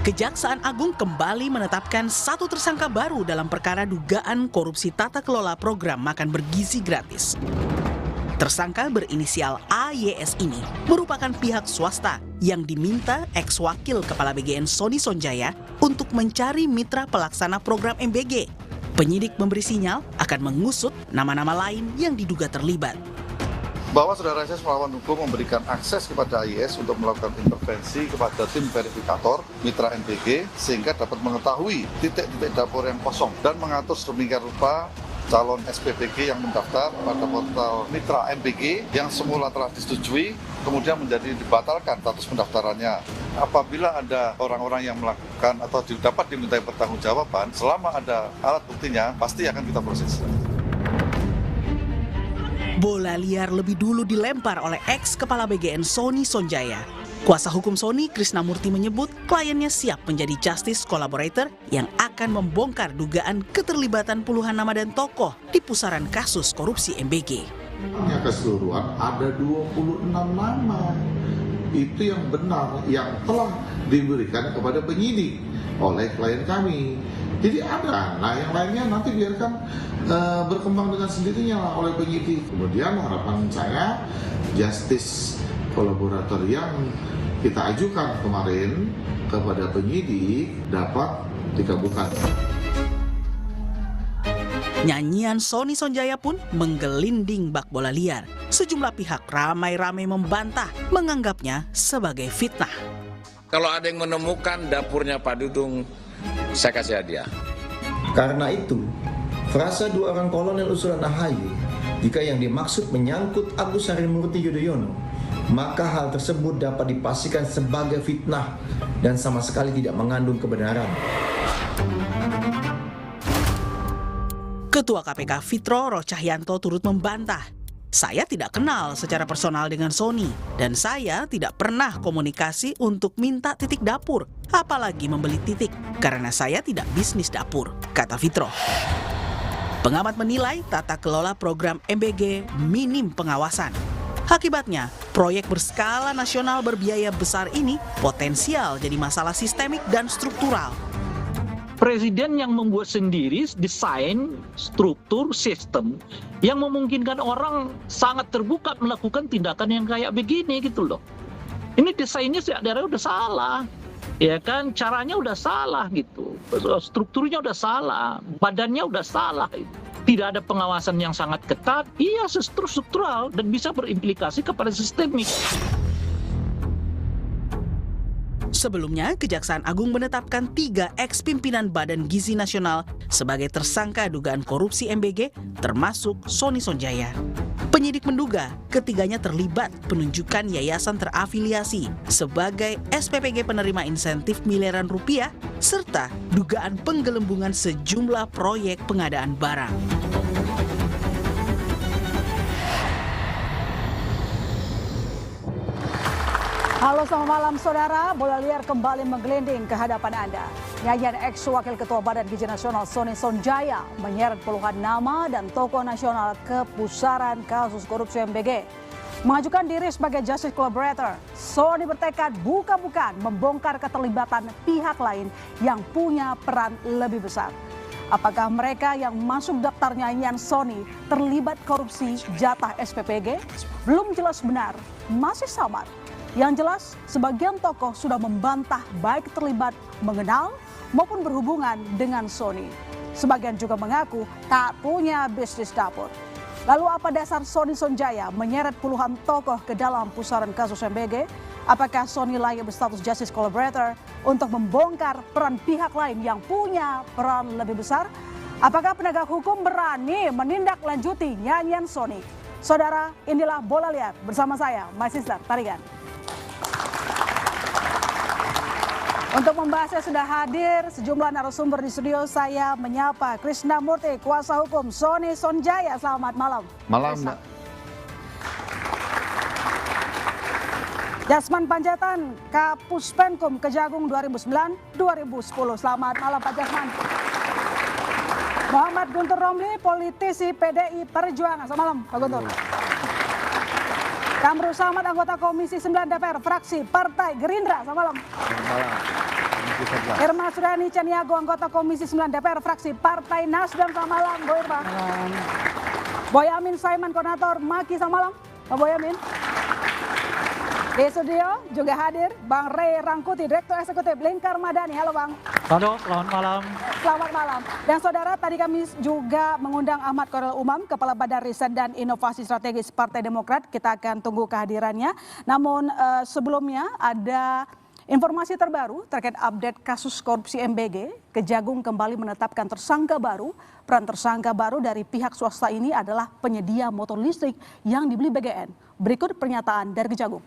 Kejaksaan Agung kembali menetapkan satu tersangka baru dalam perkara dugaan korupsi tata kelola program makan bergizi gratis. Tersangka berinisial AYS ini merupakan pihak swasta yang diminta ex-wakil Kepala BGN Sony Sonjaya untuk mencari mitra pelaksana program MBG. Penyidik memberi sinyal akan mengusut nama-nama lain yang diduga terlibat. Bahwa Saudara SS melawan hukum memberikan akses kepada AYS untuk melakukan intervensi kepada tim verifikator mitra MBG sehingga dapat mengetahui titik-titik dapur yang kosong dan mengatur sedemikian rupa calon SPPG yang mendaftar pada portal mitra MBG yang semula telah disetujui kemudian menjadi dibatalkan status pendaftarannya. Apabila ada orang-orang yang melakukan atau dapat dimintai pertanggungjawaban, selama ada alat buktinya pasti akan kita proses. Bola liar lebih dulu dilempar oleh ex-kepala BGN Sony Sonjaya. Kuasa hukum Sony, Krisnamurti, menyebut kliennya siap menjadi justice collaborator yang akan membongkar dugaan keterlibatan puluhan nama dan tokoh di pusaran kasus korupsi MBG. Yang keseluruhan ada 26 nama. Itu yang benar, yang telah diberikan kepada penyidik oleh klien kami. Jadi ada, nah yang lainnya nanti biarkan berkembang dengan sendirinya lah oleh penyidik. Kemudian harapan saya justice kolaborator yang kita ajukan kemarin kepada penyidik dapat dikabulkan. Nyanyian Sony Sonjaya pun menggelinding bak bola liar. Sejumlah pihak ramai-ramai membantah, menganggapnya sebagai fitnah. Kalau ada yang menemukan dapurnya Pak Dudung, saya kasih hadiah. Karena itu, frasa dua orang kolonel usulan AHY, jika yang dimaksud menyangkut Agus Harimurti Yudhoyono, maka hal tersebut dapat dipastikan sebagai fitnah dan sama sekali tidak mengandung kebenaran. Ketua KPK Fitro Rohcahyanto turut membantah. Saya tidak kenal secara personal dengan Sony dan saya tidak pernah komunikasi untuk minta titik dapur, apalagi membeli titik, karena saya tidak bisnis dapur, kata Fitro. Pengamat menilai tata kelola program MBG minim pengawasan. Akibatnya, proyek berskala nasional berbiaya besar ini potensial jadi masalah sistemik dan struktural. Presiden yang membuat sendiri desain, struktur, sistem yang memungkinkan orang sangat terbuka melakukan tindakan yang kayak begini gitu loh. Ini desainnya sebenarnya udah salah, ya kan? Caranya udah salah gitu, strukturnya udah salah, badannya udah salah. Tidak ada pengawasan yang sangat ketat, iya struktural dan bisa berimplikasi kepada sistemik. Sebelumnya, Kejaksaan Agung menetapkan 3 ex-pimpinan Badan Gizi Nasional sebagai tersangka dugaan korupsi MBG, termasuk Sony Sonjaya. Penyidik menduga ketiganya terlibat penunjukan yayasan terafiliasi sebagai SPPG penerima insentif miliaran rupiah, serta dugaan penggelembungan sejumlah proyek pengadaan barang. Halo, selamat malam saudara. Bola liar kembali menggelinding ke hadapan Anda. Nyanyian ex-wakil Ketua Badan Gizi Nasional Sony Sonjaya menyeret puluhan nama dan tokoh nasional ke pusaran kasus korupsi MBG. Mengajukan diri sebagai justice collaborator, Sony bertekad buka-bukaan membongkar keterlibatan pihak lain yang punya peran lebih besar. Apakah mereka yang masuk daftar nyanyian Sony terlibat korupsi jatah SPPG? Belum jelas benar, masih samar. Yang jelas, sebagian tokoh sudah membantah baik terlibat, mengenal, maupun berhubungan dengan Sony. Sebagian juga mengaku tak punya bisnis dapur. Lalu apa dasar Sony Sonjaya menyeret puluhan tokoh ke dalam pusaran kasus MBG? Apakah Sony layak berstatus justice collaborator untuk membongkar peran pihak lain yang punya peran lebih besar? Apakah penegak hukum berani menindaklanjuti nyanyian Sony? Saudara, inilah Bola Liar bersama saya, My Sister Tarigan. Untuk membahasnya sudah hadir sejumlah narasumber di studio. Saya menyapa Krisnamurti, kuasa hukum Sony Sonjaya. Selamat malam. Malam, Mbak. Jasman Panjaitan, Kapuspenkum Kejagung 2009-2010. Selamat malam Pak Jasman. Muhammad Guntur Romli, politisi PDI Perjuangan. Selamat malam Pak Guntur. Kamru Samad, anggota Komisi 9 DPR, fraksi Partai Gerindra. Selamat malam. Selamat malam. Irma Suryani Caniago, anggota Komisi 9 DPR fraksi Partai Nasdem. Selamat malam, Bu Irma. Boyamin Saiman, koordinator Maki. Selamat malam, Pak Boyamin. Di studio juga hadir Bang Ray Rangkuti, Direktur Eksekutif Lingkar Madani. Halo Bang. Halo, selamat malam. Selamat malam. Dan saudara, tadi kami juga mengundang Ahmad Khairul Umam, Kepala Badan Riset dan Inovasi Strategis Partai Demokrat. Kita akan tunggu kehadirannya. Namun sebelumnya ada informasi terbaru terkait update kasus korupsi MBG. Kejagung kembali menetapkan tersangka baru. Peran tersangka baru dari pihak swasta ini adalah penyedia motor listrik yang dibeli BGN. Berikut pernyataan dari Kejagung.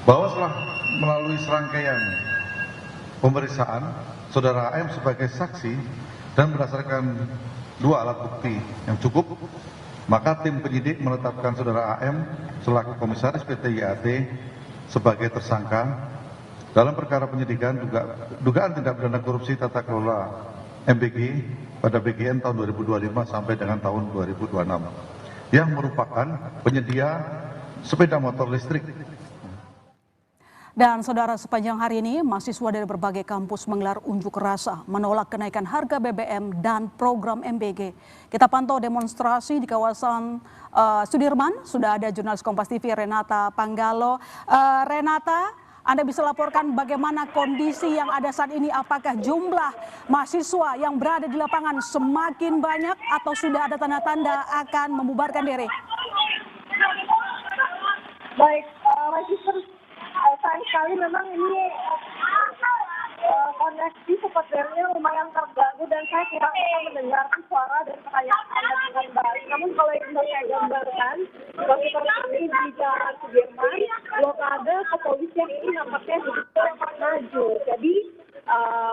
Bahwa setelah melalui serangkaian pemeriksaan saudara AM sebagai saksi dan berdasarkan 2 alat bukti yang cukup, maka tim penyidik menetapkan saudara AM selaku komisaris PT IAT sebagai tersangka dalam perkara penyidikan dugaan tindak pidana korupsi tata kelola MBG pada BGN tahun 2025 sampai dengan tahun 2026 yang merupakan penyedia sepeda motor listrik. Dan saudara, sepanjang hari ini mahasiswa dari berbagai kampus menggelar unjuk rasa menolak kenaikan harga BBM dan program MBG. Kita pantau demonstrasi di kawasan Sudirman. Sudah ada jurnalis Kompas TV Renata Panggalo. Renata, Anda bisa laporkan bagaimana kondisi yang ada saat ini? Apakah jumlah mahasiswa yang berada di lapangan semakin banyak atau sudah ada tanda-tanda akan membubarkan diri? Baik, sayang sekali memang ini koneksi sepertinya lumayan terganggu dan saya kurang bisa mendengar suara dan pertanyaan Anda dengan baik. Namun kalau yang bisa saya gambarkan, situasi terkini di Jalan Sudirman, blokade kepolisian ini nampaknya begitu maju. Jadi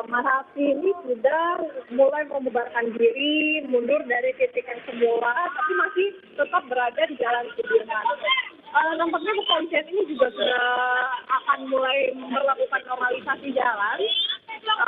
mahasiswa ini sudah mulai membubarkan diri, mundur dari titik yang semula, tapi masih tetap berada di Jalan Sudirman. Nampaknya kepolisian ini juga sudah akan mulai melakukan normalisasi jalan,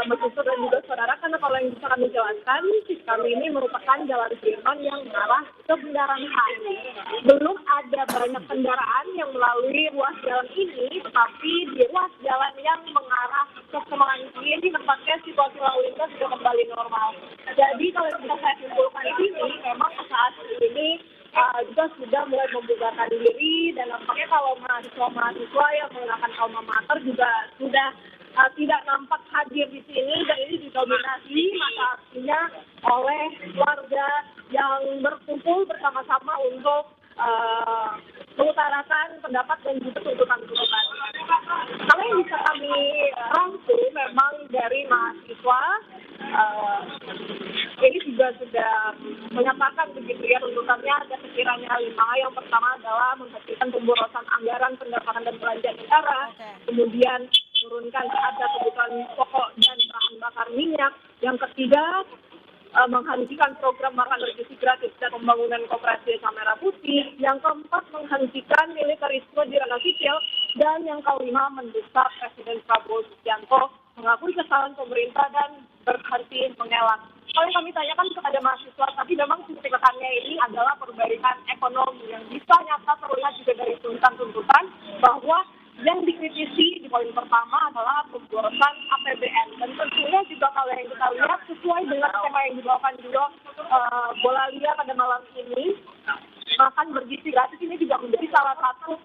Mas Yusuf dan juga saudara, karena kalau yang bisa kami jelaskan, kami ini merupakan jalan Sudirman yang mengarah ke Bundaran HI. Belum ada banyak kendaraan yang melalui ruas jalan ini, tetapi di ruas jalan yang mengarah ke Semanggi ini nampaknya situasi lalu lintas sudah kembali normal. Jadi kalau bisa saya simpulkan di sini, memang saat ini juga sudah mulai membubarkan diri, dan nampaknya kalau mahasiswa yang menggunakan alma mater juga sudah tidak nampak hadir di sini, dan ini didominasi masa aksinya oleh warga yang berkumpul bersama-sama untuk mengutarakan pendapat dan juga tuntutan-tuntutan. Kalau yang bisa kami rangkum memang dari mahasiswa ini juga sudah menyatakan begitu ya, tuntutannya ada sekiranya 5. Yang pertama adalah menghentikan pemborosan anggaran pendapatan dan belanja negara, kemudian turunkan harga kebutuhan pokok dan bahan bakar minyak. Yang ketiga, menghentikan program makan bergizi gratis dan pembangunan koperasi desa Merah Putih. Yang keempat, menghentikan militerisme di ranah sipil. Dan yang kelima, mendesak Presiden Prabowo Subianto mengakui kesalahan pemerintah dan berhenti mengelak. Kalau yang kami tanyakan kepada mahasiswa, tapi memang tuntutannya ini adalah perbaikan ekonomi yang bisa nyata terlihat juga dari tuntutan-tuntutan bahwa yang dikritisi di poin pertama adalah pemborosan APBN. Dan tentunya juga kalau yang kita lihat sesuai dengan tema yang dibawakan juga Bola Liar pada malam ini, makan bergizi gratis ini juga menjadi salah satu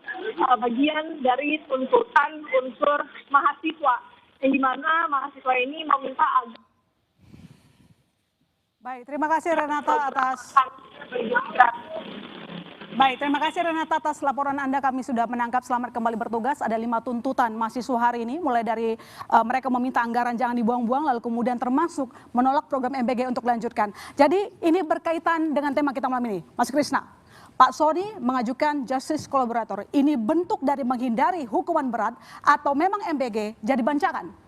bagian dari tuntutan unsur mahasiswa, yang dimana mahasiswa ini meminta agar. Baik, terima kasih Renata atas laporan Anda. Kami sudah menangkap. Selamat kembali bertugas. Ada 5 tuntutan mahasiswa hari ini, mulai dari mereka meminta anggaran jangan dibuang-buang, lalu kemudian termasuk menolak program MBG untuk dilanjutkan. Jadi ini berkaitan dengan tema kita malam ini, Mas Krisna. Pak Sony mengajukan justice collaborator. Ini bentuk dari menghindari hukuman berat atau memang MBG jadi bancakan?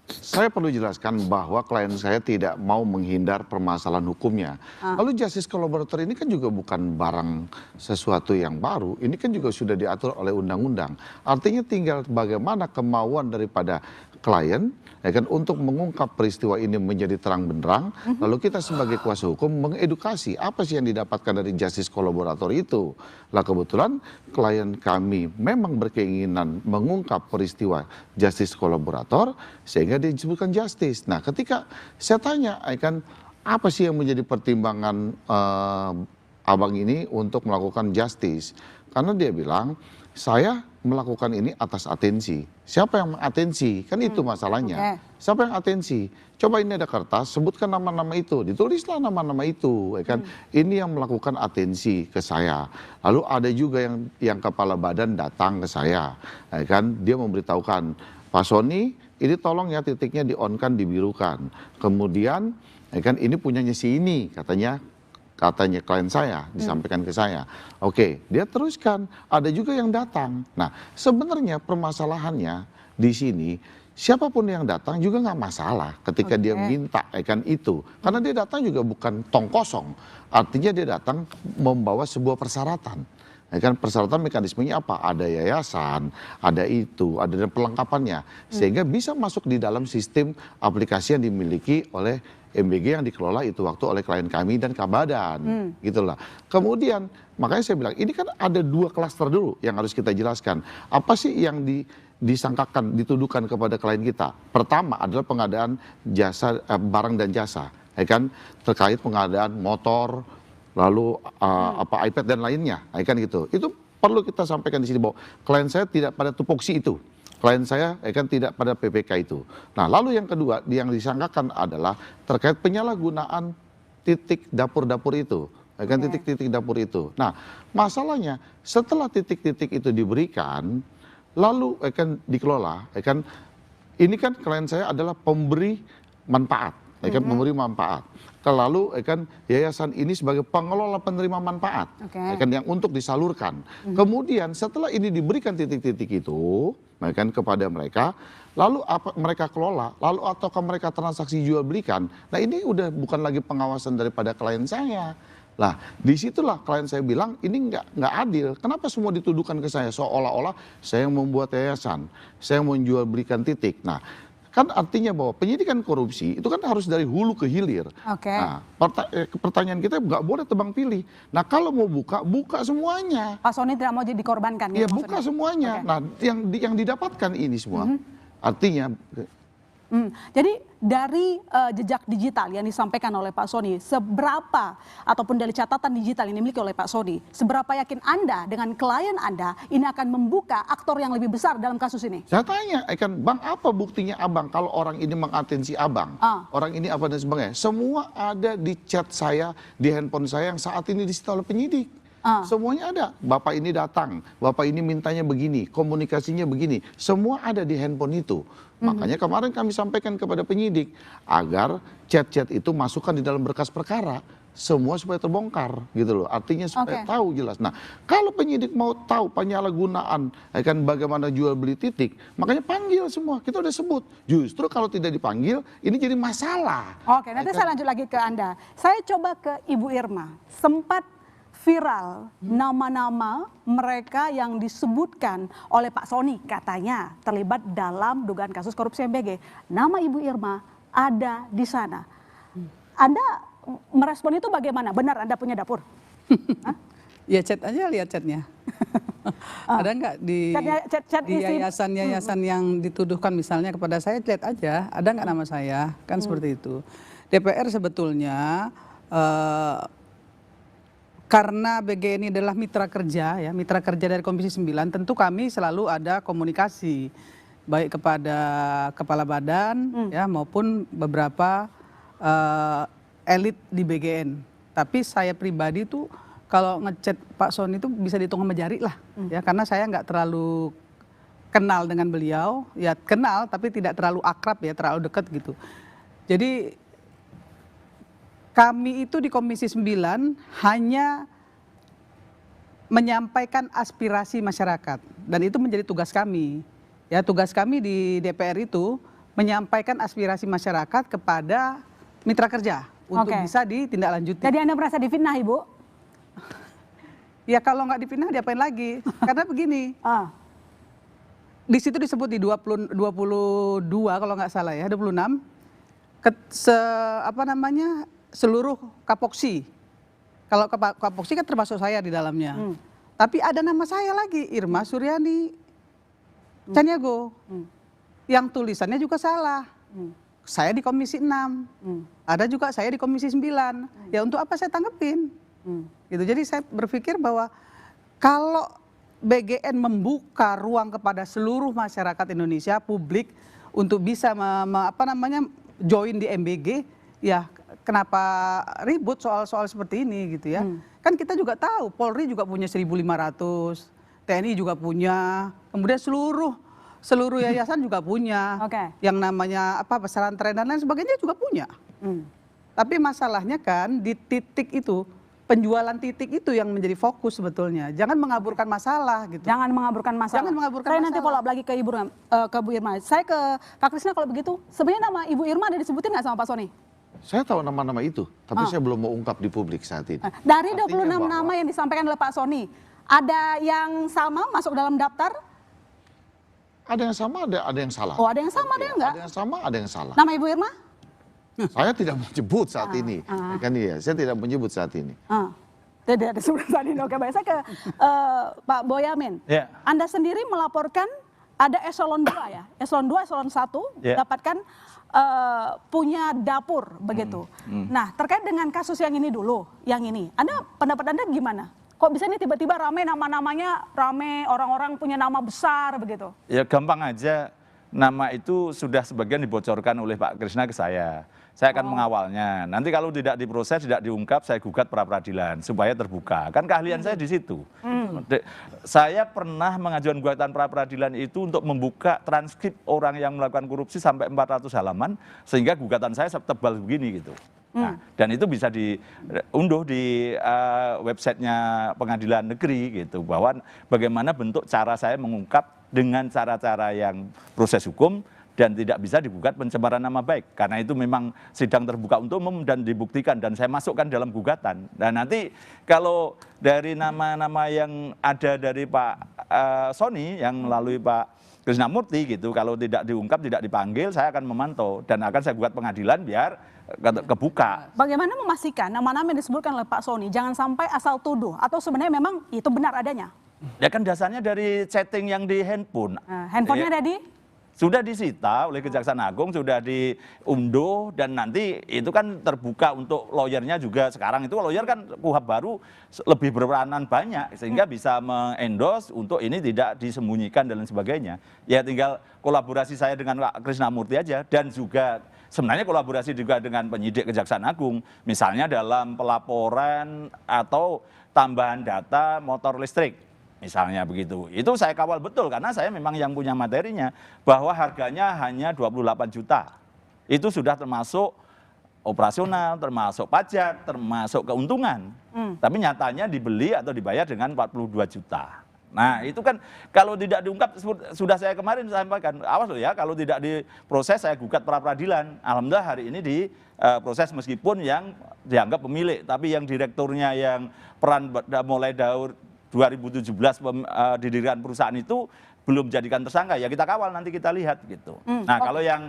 Saya perlu jelaskan bahwa klien saya tidak mau menghindar permasalahan hukumnya. Lalu justice collaborator ini kan juga bukan barang sesuatu yang baru. Ini kan juga sudah diatur oleh undang-undang. Artinya tinggal bagaimana kemauan daripada klien, ya kan, untuk mengungkap peristiwa ini menjadi terang benderang, lalu kita sebagai kuasa hukum mengedukasi apa sih yang didapatkan dari justice kolaborator itu. Lah kebetulan klien kami memang berkeinginan mengungkap peristiwa justice kolaborator sehingga disebutkan justice. Nah ketika saya tanya, ya kan, apa sih yang menjadi pertimbangan abang ini untuk melakukan justice? Karena dia bilang, saya melakukan ini atas atensi. Siapa yang mengatensi? Kan itu masalahnya. Siapa yang atensi? Coba ini ada kertas, sebutkan nama-nama itu. Ditulislah nama-nama itu. Ya kan? Ini yang melakukan atensi ke saya. Lalu ada juga yang kepala badan datang ke saya. Ya kan? Dia memberitahukan, Pak Sony, ini tolong ya titiknya di-on-kan, dibirukan. Kemudian, ya kan, ini punyanya si ini, katanya klien saya, disampaikan ke saya. Oke, dia teruskan, ada juga yang datang. Nah, sebenarnya permasalahannya di sini, siapapun yang datang juga nggak masalah ketika dia minta, kan itu. Karena dia datang juga bukan tong kosong, artinya dia datang membawa sebuah persyaratan. Ya kan, persyaratan mekanismenya apa? Ada yayasan, ada itu, ada perlengkapannya. Sehingga bisa masuk di dalam sistem aplikasi yang dimiliki oleh MBG yang dikelola itu waktu oleh klien kami dan Kabadan, gitulah. Kemudian makanya saya bilang ini kan ada dua klaster dulu yang harus kita jelaskan. Apa sih yang disangkakan, dituduhkan kepada klien kita? Pertama adalah pengadaan jasa, barang dan jasa, ya kan, terkait pengadaan motor, lalu iPad dan lainnya, ya kan gitu. Itu perlu kita sampaikan di sini bahwa klien saya tidak pada tupoksi itu. Klien saya kan tidak pada PPK itu. Nah lalu yang kedua yang disangkakan adalah terkait penyalahgunaan titik dapur-dapur itu. Kan titik-titik dapur itu. Nah masalahnya setelah titik-titik itu diberikan, lalu kan dikelola, kan ini kan klien saya adalah pemberi manfaat, kan memberi manfaat. Lalu kan yayasan ini sebagai pengelola penerima manfaat, kan yang untuk disalurkan. Kemudian setelah ini diberikan titik-titik itu, kan kepada mereka, lalu apa mereka kelola, lalu ataukah mereka transaksi jual belikan. Nah ini udah bukan lagi pengawasan daripada klien saya. Lah disitulah klien saya bilang ini nggak adil. Kenapa semua dituduhkan ke saya seolah-olah saya yang membuat yayasan, saya yang menjual belikan titik. Nah kan artinya bahwa penyidikan korupsi itu kan harus dari hulu ke hilir. Nah, pertanyaan kita nggak boleh tebang pilih. Nah kalau mau buka semuanya. Pak Sony tidak mau jadi dikorbankan. Ya buka semuanya. Nah yang didapatkan ini semua. Artinya. Jadi dari jejak digital yang disampaikan oleh Pak Sony, seberapa ataupun dari catatan digital yang dimiliki oleh Pak Sony, seberapa yakin Anda dengan klien Anda ini akan membuka aktor yang lebih besar dalam kasus ini? Saya tanya, kan Bang apa buktinya Abang kalau orang ini mengatensi Abang, orang ini apa dan sebagainya. Semua ada di chat saya, di handphone saya yang saat ini disita oleh penyidik. Semuanya ada. Bapak ini datang, Bapak ini mintanya begini, komunikasinya begini. Semua ada di handphone itu. Makanya kemarin kami sampaikan kepada penyidik agar chat-chat itu masukkan di dalam berkas perkara. Semua supaya terbongkar gitu loh. Artinya supaya tahu jelas. Nah kalau penyidik mau tahu penyalahgunaan kan bagaimana jual beli titik, makanya panggil semua. Kita udah sebut. Justru kalau tidak dipanggil ini jadi masalah. Oke, nanti saya lanjut lagi ke Anda. Saya coba ke Ibu Irma. Sempat viral nama-nama mereka yang disebutkan oleh Pak Sony katanya terlibat dalam dugaan kasus korupsi MBG. Nama Ibu Irma ada di sana. Anda merespon itu bagaimana? Benar Anda punya dapur? Ya chat aja, lihat chatnya. Ada nggak di yayasan-yayasan yang dituduhkan misalnya kepada saya, lihat aja. Ada nggak nama saya? Kan seperti itu. DPR sebetulnya karena BG ini adalah mitra kerja ya, mitra kerja dari Komisi 9, tentu kami selalu ada komunikasi baik kepada kepala badan ya maupun beberapa elit di BGN. Tapi saya pribadi tuh kalau ngechat Pak Sony itu bisa dihitung sama jari lah ya, karena saya nggak terlalu kenal dengan beliau, ya kenal tapi tidak terlalu akrab ya, terlalu dekat gitu. Jadi kami itu di Komisi 9 hanya menyampaikan aspirasi masyarakat dan itu menjadi tugas kami. Ya, tugas kami di DPR itu menyampaikan aspirasi masyarakat kepada mitra kerja untuk bisa ditindaklanjuti. Jadi Anda merasa difitnah, Ibu? Ya kalau nggak difitnah diapain lagi? Karena begini. di situ disebut di 22 kalau nggak salah ya, 26 seluruh kapoksi. Kalau kapoksi kan termasuk saya di dalamnya. Tapi ada nama saya lagi, Irma Suryani Caniago. Yang tulisannya juga salah. Saya di Komisi 6. Ada juga saya di Komisi 9. Ya untuk apa saya tanggepin? Gitu. Jadi saya berpikir bahwa kalau BGN membuka ruang kepada seluruh masyarakat Indonesia, publik untuk bisa join di MBG, ya kenapa ribut soal-soal seperti ini gitu ya. Kan kita juga tahu Polri juga punya 1.500, TNI juga punya, kemudian seluruh yayasan juga punya. Yang namanya pesantren dan lain sebagainya juga punya. Tapi masalahnya kan di titik itu, penjualan titik itu yang menjadi fokus sebetulnya. Jangan mengaburkan masalah gitu. Jangan mengaburkan masalah. Jangan mengaburkan Saya masalah. nanti follow up lagi ke Bu Irma. Saya ke Kak Krisna kalau begitu. Sebenarnya nama Ibu Irma ada disebutin nggak sama Pak Soni? Saya tahu nama-nama itu, tapi saya belum mau ungkap di publik saat ini. Dari Artinya 26 nama yang disampaikan oleh Pak Soni, ada yang sama masuk dalam daftar? Ada yang sama, ada yang salah. Oh, ada yang sama, ada yang enggak? Ada yang sama, ada yang salah. Nama Ibu Irma? Saya tidak menyebut saat ini. Kan iya, saya tidak menyebut saat ini. Tidak disebut saat ini. Oke, baik. Saya ke Pak Boyamin. Anda sendiri melaporkan ada eselon 2 ya? Eselon 2, eselon 1 dapatkan punya dapur begitu. Nah, terkait dengan kasus yang ini dulu, yang ini. Pendapat Anda gimana? Kok bisa ini tiba-tiba rame nama-namanya, rame orang-orang punya nama besar begitu? Ya gampang aja, nama itu sudah sebagian dibocorkan oleh Pak Krisna ke saya. Saya akan mengawalnya. Nanti kalau tidak diproses, tidak diungkap, saya gugat pra peradilan supaya terbuka. Kan keahlian saya di situ. Saya pernah mengajukan gugatan pra peradilan itu untuk membuka transkrip orang yang melakukan korupsi sampai 400 halaman, sehingga gugatan saya tebal begini gitu. Nah, dan itu bisa diunduh di websitenya pengadilan negeri gitu, bahwa bagaimana bentuk cara saya mengungkap dengan cara-cara yang proses hukum dan tidak bisa digugat pencemaran nama baik, karena itu memang sidang terbuka untuk umum dan dibuktikan, dan saya masukkan dalam gugatan. Dan nanti kalau dari nama-nama yang ada dari Pak Soni yang melalui Pak Krisnamurti gitu, kalau tidak diungkap, tidak dipanggil, saya akan memantau dan akan saya gugat pengadilan biar kebuka. Bagaimana memastikan nama-nama yang disebutkan oleh Pak Soni jangan sampai asal tuduh, atau sebenarnya memang itu benar adanya? Ya kan dasarnya dari chatting yang di handphone. Handphonenya ada di? Sudah disita oleh Kejaksaan Agung, sudah diunduh, dan nanti itu kan terbuka untuk lawyernya juga. Sekarang itu lawyer kan KUHAP baru lebih berperanan banyak, sehingga bisa mengendorse untuk ini tidak disembunyikan dan lain sebagainya. Ya tinggal kolaborasi saya dengan Pak Krisnamurti aja, dan juga sebenarnya kolaborasi juga dengan penyidik Kejaksaan Agung, misalnya dalam pelaporan atau tambahan data motor listrik. Misalnya begitu, itu saya kawal betul karena saya memang yang punya materinya, bahwa harganya hanya 28 juta. Itu sudah termasuk operasional, termasuk pajak, termasuk keuntungan. Tapi nyatanya dibeli atau dibayar dengan 42 juta. Nah itu kan kalau tidak diungkap, sudah saya kemarin sampaikan, awas loh ya, kalau tidak diproses saya gugat pra peradilan. Alhamdulillah hari ini diproses meskipun yang dianggap pemilik, tapi yang direkturnya yang peran mulai 2017 didirikan perusahaan itu belum jadikan tersangka, ya kita kawal, nanti kita lihat gitu. Nah kalau yang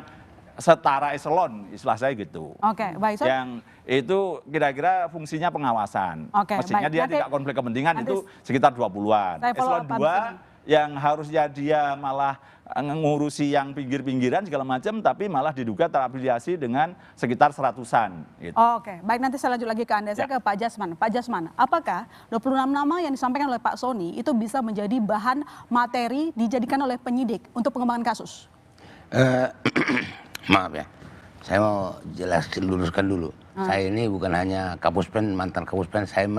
setara eselon, istilah saya gitu. Baik. Yang itu kira-kira fungsinya pengawasan. Mestinya baik. dia tidak konflik kepentingan, itu sekitar 20-an. Eselon 2 yang harusnya dia malah ngurusi yang pinggir-pinggiran segala macam, tapi malah diduga terafiliasi dengan sekitar 100-an. Gitu. Baik, nanti saya lanjut lagi ke Anda. Saya ke Pak Jasman. Pak Jasman, apakah 26 nama yang disampaikan oleh Pak Soni itu bisa menjadi bahan materi dijadikan oleh penyidik untuk pengembangan kasus? Maaf ya, saya mau luruskan dulu. Saya ini bukan hanya Kapuspen, mantan Kapuspen, saya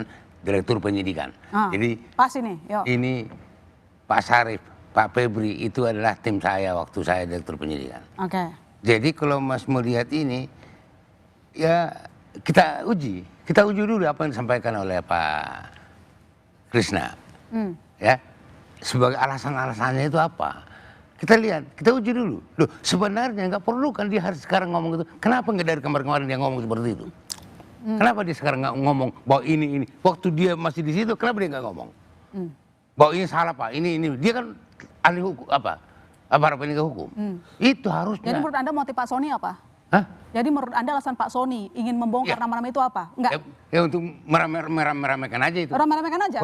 direktur penyidikan. Jadi pas ini, yuk. Ini Pak Sarif, Pak Febri itu adalah tim saya waktu saya direktur penyidikan. Jadi kalau Mas melihat ini, ya kita uji dulu apa yang disampaikan oleh Pak Krisna, ya sebagai alasan-alasannya itu apa? Kita lihat, kita uji dulu. Loh, sebenarnya nggak perlu kan dia harus sekarang ngomong gitu. Kenapa nggak dari kemarin-kemarin dia ngomong seperti itu? Kenapa dia sekarang nggak ngomong bahwa ini? Waktu dia masih di situ, kenapa dia nggak ngomong? Bahwa ini salah Pak, ini. Dia kan ahli hukum, aparat penegak hukum. Itu harusnya. Jadi menurut Anda motif Pak Sony apa? Hah? Jadi menurut Anda alasan Pak Sony ingin membongkar nama-nama itu apa? Enggak. Ya untuk meramaikan aja itu. Meramaikan aja.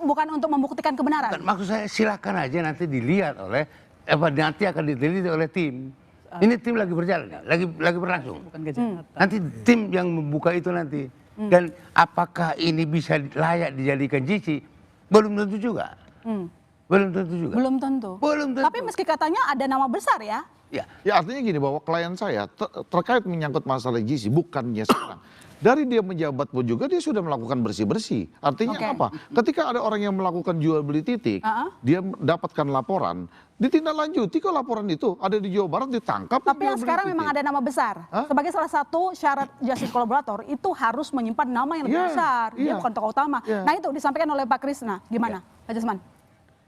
Bukan untuk membuktikan kebenaran. Maksud saya silakan aja nanti dilihat oleh nanti akan diteliti oleh tim. Ini tim lagi berjalan, lagi berlangsung. Nanti tim yang membuka itu nanti. Dan apakah ini bisa layak dijadikan GC? Belum tentu juga. Belum tentu juga. Belum tentu. Tapi meski katanya ada nama besar ya. Ya artinya gini, bahwa klien saya terkait menyangkut masalah gizi bukannya sekarang. Dari dia menjabat pun juga dia sudah melakukan bersih-bersih. Artinya apa? Ketika ada orang yang melakukan jual beli titik, dia mendapatkan laporan, ditindaklanjuti kok laporan itu. Ada di Jawa Barat ditangkap. Tapi yang sekarang memang ada nama besar. Sebagai salah satu syarat justice kolaborator itu harus menyimpan nama yang lebih besar. Dia bukan tokoh utama. Nah itu disampaikan oleh Pak Krisna. Gimana Pak Jasman?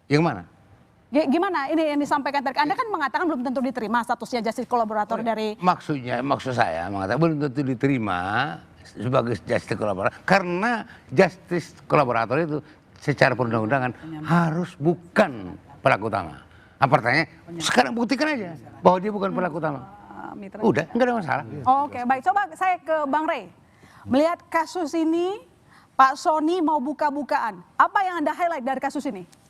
Yang mana? Gimana ini yang disampaikan tadi? Anda kan mengatakan belum tentu diterima statusnya justice kolaborator dari... Maksud saya mengatakan belum tentu diterima sebagai justice kolaborator. Karena justice kolaborator itu secara perundang-undangan harus bukan pelaku utama. Pertanyaannya, sekarang buktikan aja bahwa dia bukan pelaku utama. Udah, nggak ada masalah. Oke, baik. Coba saya ke Bang Rey. Melihat kasus ini, Pak Sony mau buka-bukaan. Apa yang Anda highlight dari kasus ini?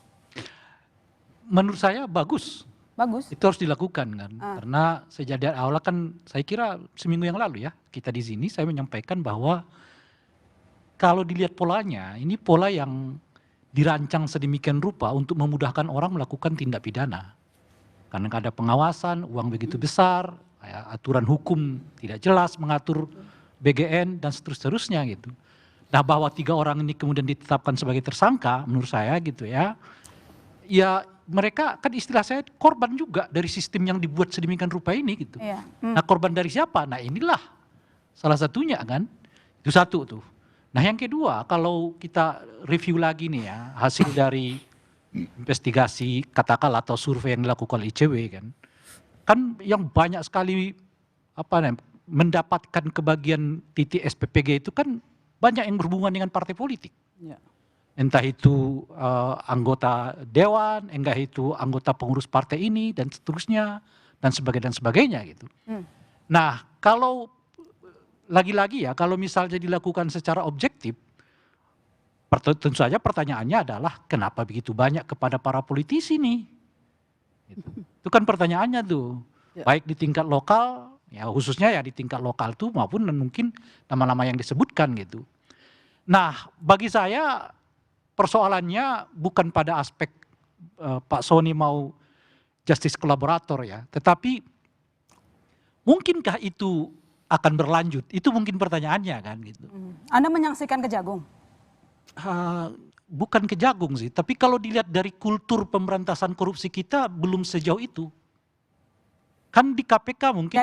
Menurut saya bagus. Bagus. Itu harus dilakukan kan. Karena sejak dari awal kan saya kira seminggu yang lalu ya kita di sini saya menyampaikan bahwa kalau dilihat polanya ini pola yang dirancang sedemikian rupa untuk memudahkan orang melakukan tindak pidana. Karena ada pengawasan, uang begitu besar, aturan hukum tidak jelas mengatur BGN dan seterusnya gitu. Nah bahwa 3 orang ini kemudian ditetapkan sebagai tersangka menurut saya gitu ya mereka kan istilah saya korban juga dari sistem yang dibuat sedemikian rupa ini gitu. Nah korban dari siapa? Nah inilah salah satunya kan. Itu satu tuh. Nah yang kedua kalau kita review lagi nih ya hasil dari investigasi katakanlah atau survei yang dilakukan ICW kan yang banyak sekali mendapatkan kebagian titik SPPG itu kan banyak yang berhubungan dengan partai politik. Entah itu anggota dewan, entah itu anggota pengurus partai ini dan seterusnya dan sebagainya gitu. Nah kalau lagi-lagi ya kalau misalnya dilakukan secara objektif, tentu saja pertanyaannya adalah kenapa begitu banyak kepada para politisi nih? Itu kan pertanyaannya tuh, baik di tingkat lokal, ya khususnya ya di tingkat lokal tuh maupun mungkin nama-nama yang disebutkan gitu. Nah bagi saya persoalannya bukan pada aspek Pak Sony mau justice kolaborator ya, tetapi mungkinkah itu akan berlanjut? Itu mungkin pertanyaannya kan gitu. Anda menyaksikan Kejagung? Bukan Kejagung sih, tapi kalau dilihat dari kultur pemberantasan korupsi kita belum sejauh itu. Kan di KPK mungkin.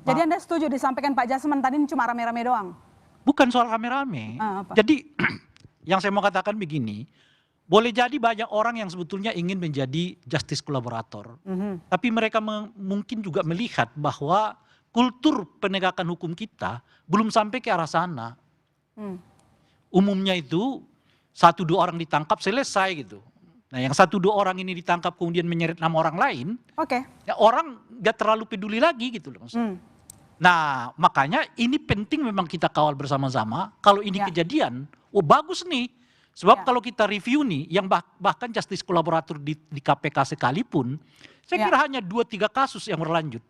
Jadi Anda setuju disampaikan Pak Jasman tadi cuma rame-rame doang? Bukan soal rame-rame. Jadi yang saya mau katakan begini, boleh jadi banyak orang yang sebetulnya ingin menjadi justice kolaborator. Tapi mereka mungkin juga melihat bahwa kultur penegakan hukum kita belum sampai ke arah sana. Umumnya itu 1-2 orang ditangkap selesai gitu. Nah yang 1-2 orang ini ditangkap kemudian menyeret nama orang lain, ya orang gak terlalu peduli lagi gitu loh. Nah makanya ini penting memang kita kawal bersama-sama. Kalau ini kejadian, bagus nih. Sebab kalau kita review nih, yang bahkan justice kolaborator di KPK sekalipun, saya kira hanya 2-3 kasus yang berlanjut.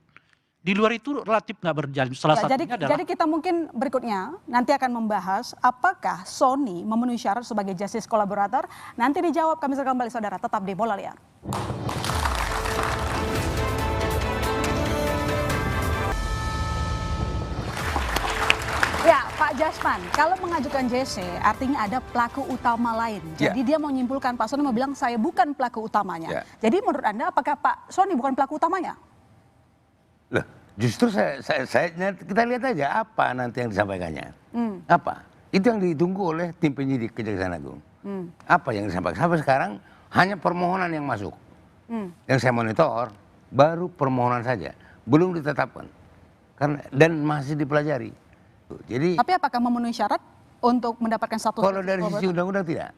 Di luar itu relatif nggak berjalan. Jadi kita mungkin berikutnya nanti akan membahas apakah Sony memenuhi syarat sebagai justice kolaborator. Nanti dijawab, kami akan kembali saudara, tetap di Bola Liar. Ya, Pak Jasman, kalau mengajukan JC artinya ada pelaku utama lain. Jadi dia mau menyimpulkan Pak Sony mau bilang saya bukan pelaku utamanya. Jadi menurut Anda apakah Pak Sony bukan pelaku utamanya? Loh, justru kita lihat aja apa nanti yang disampaikannya. Apa? Itu yang ditunggu oleh tim penyidik Kejaksaan Agung. Apa yang disampaikan? Sampai sekarang hanya permohonan yang masuk. Yang saya monitor baru permohonan saja, belum ditetapkan. Dan masih dipelajari. Jadi, tapi apakah memenuhi syarat untuk mendapatkan status? Kalau dari sisi undang-undang tidak.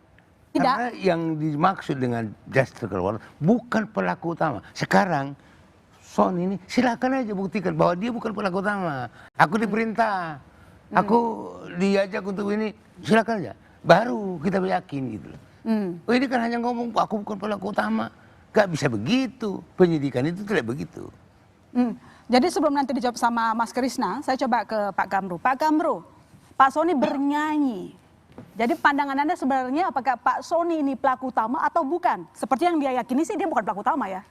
Karena yang dimaksud dengan justice warrant bukan pelaku utama. Sekarang Sony ini silakan aja buktikan bahwa dia bukan pelaku utama. Aku diperintah, aku diajak untuk ini, silakan aja. Baru kita yakin gitu. Oh, ini kan hanya ngomong aku bukan pelaku utama. Gak bisa begitu. Penyidikan itu tidak begitu. Jadi sebelum nanti dijawab sama Mas Krisna, saya coba ke Pak Gamru. Pak Gamru, Pak Sony bernyanyi. Jadi pandangan Anda sebenarnya apakah Pak Sony ini pelaku utama atau bukan? Seperti yang dia yakini sih dia bukan pelaku utama ya.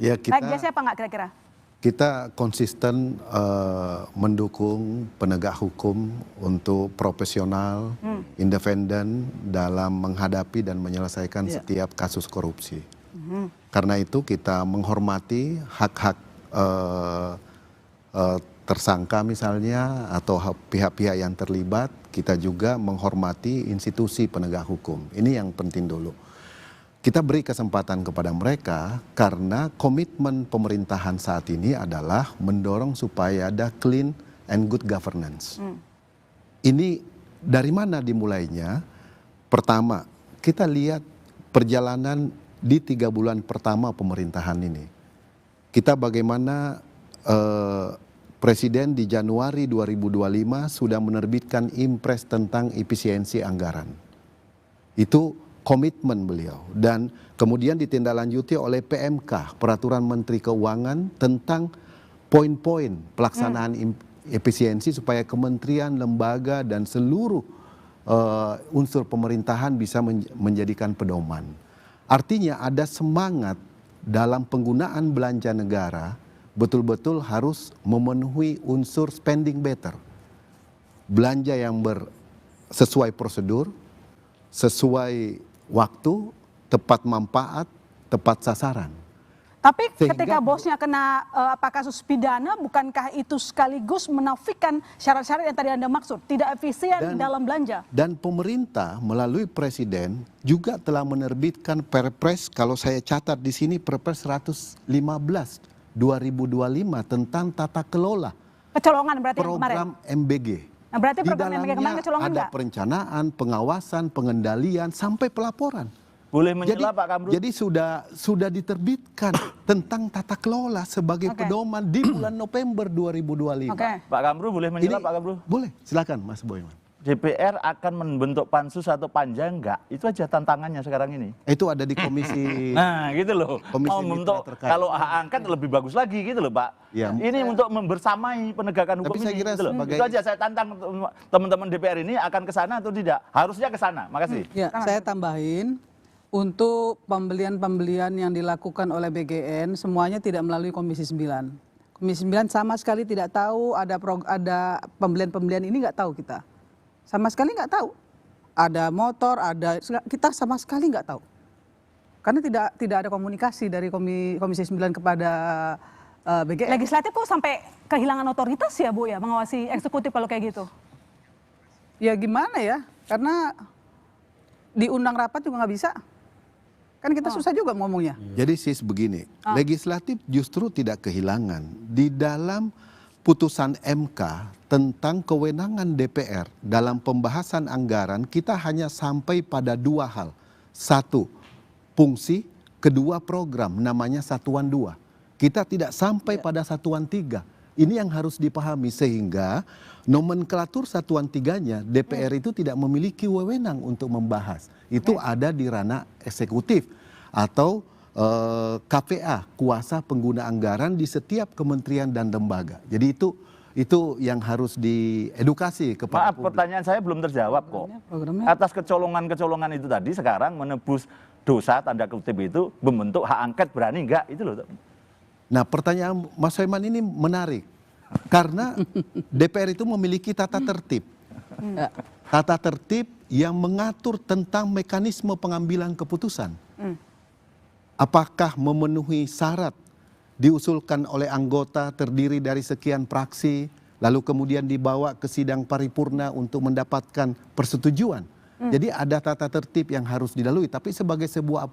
Ya, Baik dia siapa nggak kira-kira? kita konsisten mendukung penegak hukum untuk profesional, independen dalam menghadapi dan menyelesaikan setiap kasus korupsi. Karena itu kita menghormati hak-hak tersangka misalnya atau pihak-pihak yang terlibat. Kita juga menghormati institusi penegak hukum. Ini yang penting dulu. Kita beri kesempatan kepada mereka karena komitmen pemerintahan saat ini adalah mendorong supaya ada clean and good governance. Ini dari mana dimulainya? Pertama, kita lihat perjalanan di 3 bulan pertama pemerintahan ini. Kita bagaimana Presiden di Januari 2025 sudah menerbitkan impres tentang efisiensi anggaran. Itu komitmen beliau dan kemudian ditindaklanjuti oleh PMK, Peraturan Menteri Keuangan tentang poin-poin pelaksanaan efisiensi supaya kementerian, lembaga dan seluruh unsur pemerintahan bisa menjadikan pedoman. Artinya ada semangat dalam penggunaan belanja negara betul-betul harus memenuhi unsur spending better. Belanja yang sesuai prosedur, sesuai waktu, tepat manfaat, tepat sasaran. Tapi ketika bosnya kena kasus pidana, bukankah itu sekaligus menafikan syarat-syarat yang tadi Anda maksud? Tidak efisien dalam belanja. Dan pemerintah melalui presiden juga telah menerbitkan Perpres, kalau saya catat di sini Perpres 115 2025 tentang tata kelola kecolongan berarti program MBG. Nah, berarti program MBG kemarin kecolongan ada perencanaan, pengawasan, pengendalian sampai pelaporan. Boleh menyela Pak Kamru? Jadi sudah diterbitkan tentang tata kelola sebagai pedoman di bulan November 2025. Pak Kamru boleh menyela Pak Kamru? Boleh, silakan Mas Boyman. DPR akan membentuk pansus atau panja enggak? Itu aja tantangannya sekarang ini. Itu ada di komisi. Nah gitu loh. Mau membentuk kalau hak angket lebih bagus lagi gitu loh Pak. Ya. Ini untuk membersamai penegakan hukum ini. Gitu loh. Itu aja saya tantang teman-teman DPR ini akan ke sana atau tidak. Harusnya ke sana. Makasih. Ya, saya tambahin. Untuk pembelian-pembelian yang dilakukan oleh BGN semuanya tidak melalui Komisi 9. Komisi 9 sama sekali tidak tahu ada pembelian-pembelian ini, nggak tahu kita. Sama sekali nggak tahu. Ada motor, kita sama sekali nggak tahu. Karena tidak ada komunikasi dari Komisi 9 kepada BGN. Legislatif kok sampai kehilangan otoritas ya Bu ya mengawasi eksekutif kalau kayak gitu? Ya gimana ya? Karena diundang rapat juga nggak bisa. Kan kita susah juga ngomongnya. Jadi sis begini, legislatif justru tidak kehilangan. Di dalam putusan MK tentang kewenangan DPR dalam pembahasan anggaran, kita hanya sampai pada 2 hal. 1, fungsi, 2 program, namanya Satuan 2. Kita tidak sampai pada Satuan 3. Ini yang harus dipahami sehingga nomenklatur Satuan 3-nya DPR itu tidak memiliki wewenang untuk membahas. Itu ada di ranah eksekutif atau KPA, kuasa pengguna anggaran di setiap kementerian dan lembaga. Jadi itu yang harus diedukasi kepada Maaf, publik. Pertanyaan saya belum terjawab kok. Atas kecolongan-kecolongan itu tadi sekarang menebus dosa tanda kutip itu membentuk hak angket berani enggak? Itu loh. Nah, pertanyaan Mas Soeman ini menarik. Karena DPR itu memiliki tata tertib. Tata tertib yang mengatur tentang mekanisme pengambilan keputusan. Apakah memenuhi syarat diusulkan oleh anggota terdiri dari sekian fraksi, lalu kemudian dibawa ke sidang paripurna untuk mendapatkan persetujuan. Jadi ada tata tertib yang harus dilalui. Tapi sebagai sebuah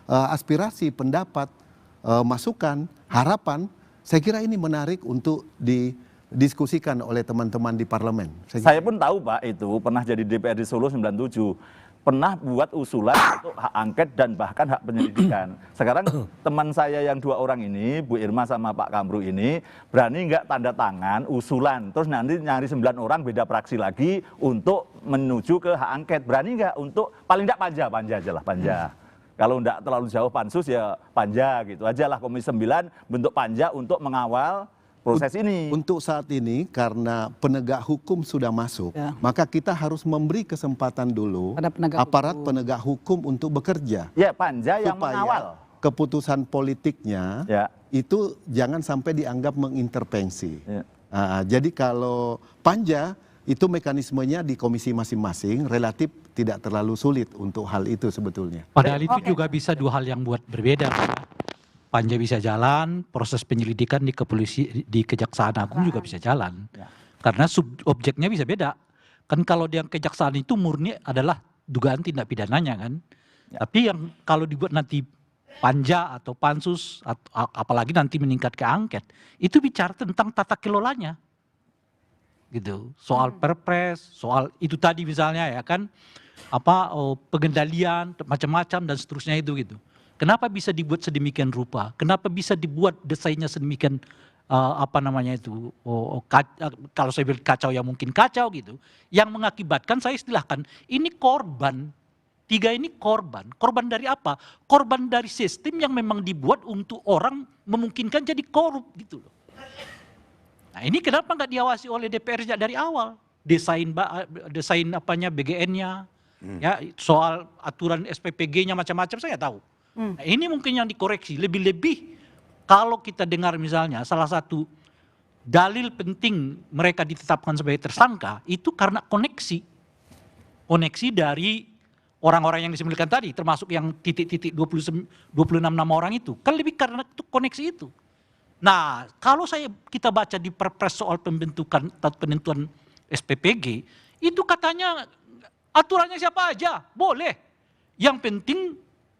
aspirasi, pendapat, masukan, harapan, saya kira ini menarik untuk didiskusikan oleh teman-teman di parlemen. Saya pun tahu Pak itu pernah jadi DPRD Solo 97. pernah buat usulan untuk hak angket dan bahkan hak penyelidikan. Sekarang teman saya yang 2 orang ini, Bu Irma sama Pak Kamru ini, berani nggak tanda tangan usulan, terus nanti nyari 9 orang beda fraksi lagi untuk menuju ke hak angket. Berani nggak untuk, paling nggak panja aja lah, panja. Kalau nggak terlalu jauh pansus ya panja gitu aja lah, Komisi 9 bentuk panja untuk mengawal proses ini. Untuk saat ini karena penegak hukum sudah masuk, maka kita harus memberi kesempatan dulu aparat penegak hukum untuk bekerja. Ya, panja yang mengawal. Keputusan politiknya itu jangan sampai dianggap mengintervensi. Jadi kalau panja itu mekanismenya di komisi masing-masing relatif tidak terlalu sulit untuk hal itu sebetulnya. Padahal itu juga bisa 2 hal yang buat berbeda. Panja bisa jalan, proses penyelidikan di Kejaksaan Agung juga bisa jalan. Karena objeknya bisa beda. Kan kalau yang kejaksaan itu murni adalah dugaan tindak pidananya kan. Tapi yang kalau dibuat nanti panja atau pansus, atau apalagi nanti meningkat ke angket, itu bicara tentang tata kelolanya. Gitu. Soal perpres, soal itu tadi misalnya ya kan, pengendalian, macam-macam dan seterusnya itu gitu. Kenapa bisa dibuat sedemikian rupa? Kenapa bisa dibuat desainnya sedemikian kalau saya bilang kacau ya mungkin kacau gitu. Yang mengakibatkan saya istilahkan ini korban. 3 ini korban. Korban dari apa? Korban dari sistem yang memang dibuat untuk orang memungkinkan jadi korup gitu loh. Nah ini kenapa nggak diawasi oleh DPR sejak dari awal? Desain BGN-nya, ya soal aturan SPPG-nya macam-macam saya tahu. Nah, ini mungkin yang dikoreksi. Lebih-lebih kalau kita dengar misalnya salah satu dalil penting mereka ditetapkan sebagai tersangka itu karena koneksi dari orang-orang yang disebutkan tadi, termasuk yang titik-titik 26 nama orang itu, kan lebih karena itu koneksi itu. Nah, kalau kita baca di Perpres soal penentuan SPPG, itu katanya aturannya siapa aja boleh. Yang penting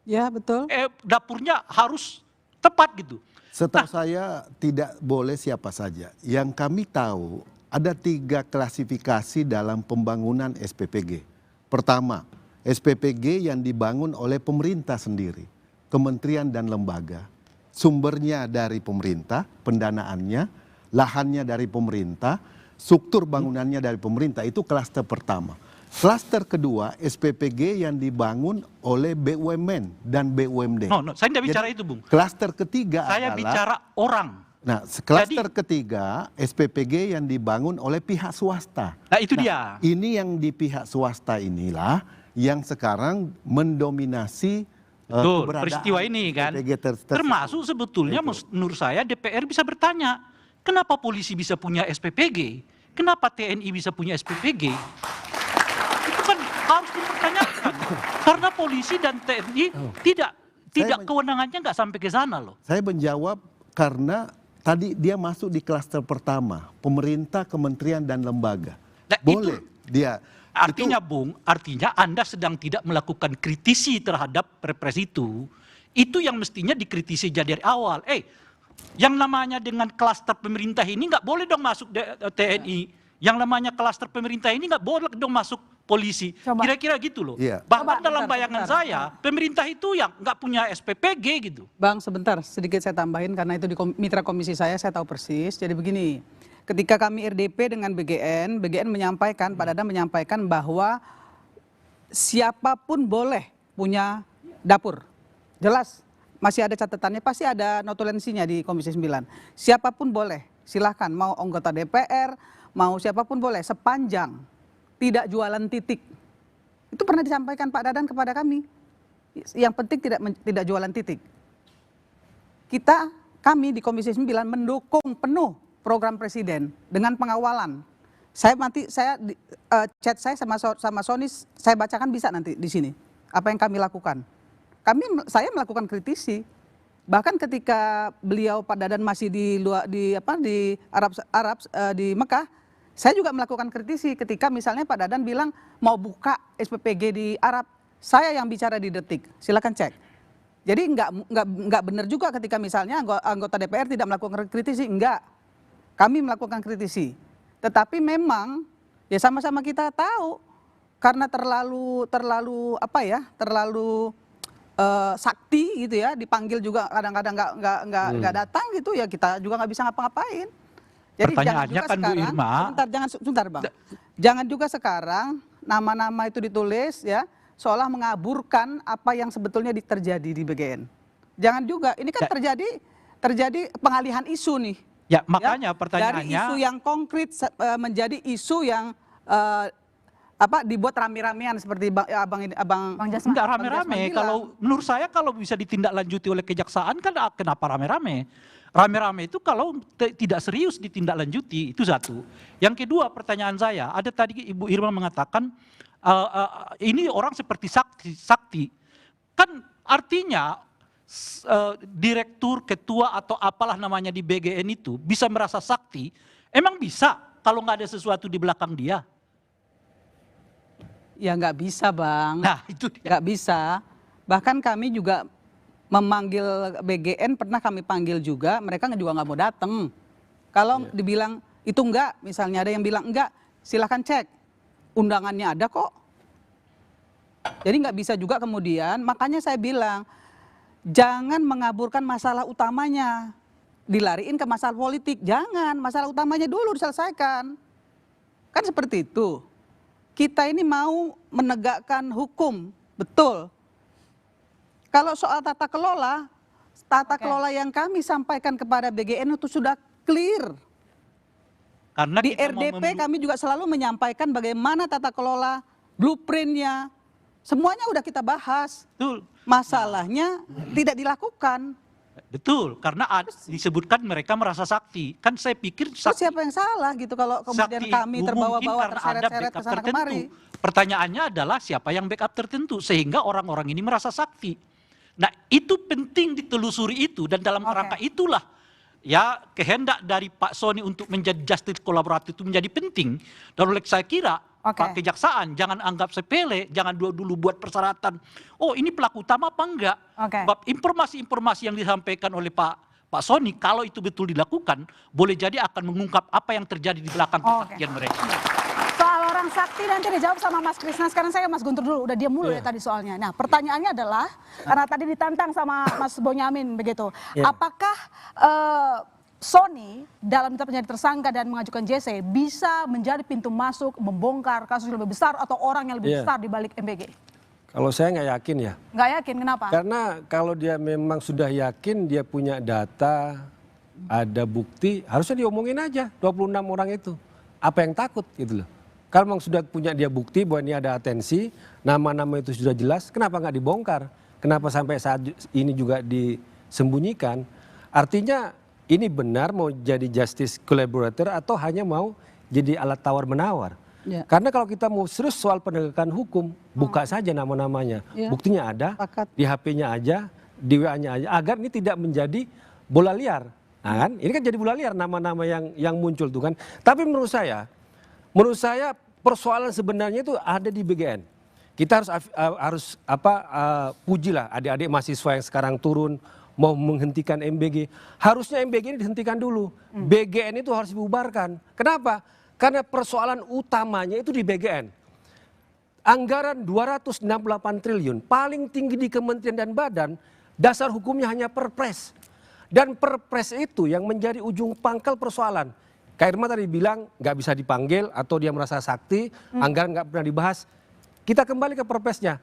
ya betul. Dapurnya harus tepat gitu. Setahu saya tidak boleh siapa saja. Yang kami tahu ada 3 klasifikasi dalam pembangunan SPPG. Pertama, SPPG yang dibangun oleh pemerintah sendiri, kementerian dan lembaga. Sumbernya dari pemerintah, pendanaannya, lahannya dari pemerintah, struktur bangunannya dari pemerintah, itu klaster pertama. Klaster kedua, SPPG yang dibangun oleh BUMN dan BUMD. Saya tidak bicara itu, Bung. Klaster ketiga saya bicara orang. Nah, klaster ketiga, SPPG yang dibangun oleh pihak swasta. Nah, itu dia. Ini yang di pihak swasta inilah yang sekarang mendominasi peristiwa ini kan. Termasuk sebetulnya menurut saya DPR bisa bertanya, kenapa polisi bisa punya SPPG? Kenapa TNI bisa punya SPPG? Itu kan harus dipertanyakan. Karena polisi dan TNI tidak kewenangannya nggak sampai ke sana loh. Saya menjawab karena tadi dia masuk di klaster pertama, pemerintah, kementerian dan lembaga. Nah, boleh dia. Artinya Bung, Anda sedang tidak melakukan kritisi terhadap Perpres itu. Itu yang mestinya dikritisi dari awal. Yang namanya dengan klaster pemerintah ini nggak boleh dong masuk TNI. Yang namanya klaster pemerintah ini nggak boleh dong masuk polisi. Kira-kira gitu loh. Bahkan dalam bayangan saya, pemerintah itu yang nggak punya SPPG gitu. Bang, sebentar, sedikit saya tambahin karena itu di mitra komisi saya tahu persis. Jadi begini. Ketika kami RDP dengan BGN menyampaikan, Pak Dadang menyampaikan bahwa siapapun boleh punya dapur. Jelas, masih ada catatannya, pasti ada notulensinya di Komisi 9. Siapapun boleh, silahkan, mau anggota DPR, mau siapapun boleh, sepanjang tidak jualan titik. Itu pernah disampaikan Pak Dadang kepada kami. Yang penting tidak jualan titik. Kami di Komisi 9 mendukung penuh program presiden dengan pengawalan. Saya chat saya sama Sony, saya bacakan bisa nanti di sini apa yang kami lakukan. Saya melakukan kritisi. Bahkan ketika beliau Pak Dadan masih di Mekah, saya juga melakukan kritisi ketika misalnya Pak Dadan bilang mau buka SPPG di Arab. Saya yang bicara di Detik. Silakan cek. Jadi nggak benar juga ketika misalnya anggota DPR tidak melakukan kritisi, enggak. Kami melakukan kritisi, tetapi memang ya sama-sama kita tahu karena terlalu apa ya, terlalu sakti gitu ya, dipanggil juga kadang-kadang nggak datang gitu ya, kita juga nggak bisa ngapa-ngapain. Jadi jangan juga kan, sekarang, Bu Irma, sebentar Bang, jangan juga sekarang nama-nama itu ditulis ya, seolah mengaburkan apa yang sebetulnya terjadi di BGN. Jangan juga, ini kan terjadi pengalihan isu nih. Ya makanya pertanyaannya, dari isu yang konkret menjadi isu yang dibuat rame-ramean seperti abang Jasman. Enggak rame-rame. Kalau menurut saya kalau bisa ditindaklanjuti oleh kejaksaan kan kenapa rame-rame? Rame-rame itu kalau tidak serius ditindaklanjuti, itu satu. Yang kedua pertanyaan saya, ada tadi Ibu Irma mengatakan ini orang seperti sakti. Kan artinya direktur, ketua atau apalah namanya di BGN itu bisa merasa sakti. Emang bisa kalau nggak ada sesuatu di belakang dia? Ya nggak bisa Bang, nah itu nggak bisa. Bahkan kami juga memanggil BGN, pernah kami panggil juga, mereka juga nggak mau datang. Kalau dibilang itu enggak, misalnya ada yang bilang enggak, silahkan cek, undangannya ada kok. Jadi nggak bisa juga kemudian, makanya saya bilang, jangan mengaburkan masalah utamanya, dilariin ke masalah politik, jangan, masalah utamanya dulu diselesaikan. Kan seperti itu. Kita ini mau menegakkan hukum, betul. Kalau soal tata kelola yang kami sampaikan kepada BGN itu sudah clear. Karena di RDP kami juga selalu menyampaikan bagaimana tata kelola, blueprintnya, semuanya udah kita bahas. Betul. Masalahnya tidak dilakukan. Betul, karena disebutkan mereka merasa sakti. Kan saya pikir sakti. Siapa yang salah gitu kalau kemudian kami terbawa-bawa terseret-seret ke sana kemari. Pertanyaannya adalah siapa yang backup tertentu sehingga orang-orang ini merasa sakti. Nah itu penting ditelusuri itu, dan dalam kerangka itulah ya kehendak dari Pak Soni untuk menjadi justice kolaboratif itu menjadi penting. Dan oleh saya kira Pak Kejaksaan jangan anggap sepele, jangan dulu buat persyaratan, oh ini pelaku utama apa enggak. Sebab informasi-informasi yang disampaikan oleh Pak Soni kalau itu betul dilakukan, boleh jadi akan mengungkap apa yang terjadi di belakang kesaksian mereka. Soal orang sakti nanti dijawab sama Mas Krisna. Sekarang saya Mas Guntur dulu, udah diam mulu ya tadi soalnya. Nah pertanyaannya adalah, karena tadi ditantang sama Mas Bonyamin begitu, apakah Soni dalam menjadi tersangka dan mengajukan JC bisa menjadi pintu masuk membongkar kasus yang lebih besar atau orang yang lebih besar di balik MBG? Kalau saya nggak yakin ya. Nggak yakin, kenapa? Karena kalau dia memang sudah yakin, dia punya data, ada bukti, harusnya diomongin aja 26 orang itu. Apa yang takut gitu loh. Kalau memang sudah punya dia bukti bahwa ini ada atensi, nama-nama itu sudah jelas, kenapa nggak dibongkar? Kenapa sampai saat ini juga disembunyikan? Artinya ini benar mau jadi justice collaborator atau hanya mau jadi alat tawar-menawar? Karena kalau kita mau serius soal penegakan hukum, buka saja nama-namanya. Buktinya ada, di HP-nya aja, di WA-nya aja, agar ini tidak menjadi bola liar. Nah, kan? Ini kan jadi bola liar nama-nama yang muncul tuh kan. Tapi menurut saya persoalan sebenarnya itu ada di BGN. Kita harus pujilah adik-adik mahasiswa yang sekarang turun mau menghentikan MBG. Harusnya MBG ini dihentikan dulu. BGN itu harus dibubarkan. Kenapa? Karena persoalan utamanya itu di BGN. Anggaran 268 triliun paling tinggi di kementerian dan badan, dasar hukumnya hanya perpres. Dan perpres itu yang menjadi ujung pangkal persoalan. Kak Irma tadi bilang nggak bisa dipanggil atau dia merasa sakti, anggaran nggak pernah dibahas. Kita kembali ke perpresnya.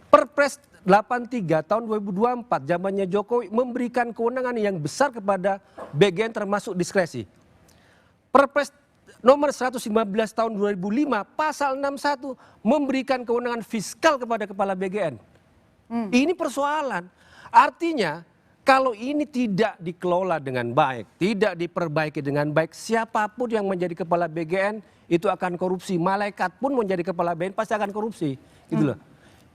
Perpres 83 tahun 2024 zamannya Jokowi memberikan kewenangan yang besar kepada BGN termasuk diskresi. Perpres nomor 115 tahun 2005 pasal 61 memberikan kewenangan fiskal kepada kepala BGN. Ini persoalan. Artinya kalau ini tidak dikelola dengan baik, tidak diperbaiki dengan baik, siapapun yang menjadi kepala BGN itu akan korupsi. Malaikat pun menjadi kepala BGN pasti akan korupsi. Gitu loh.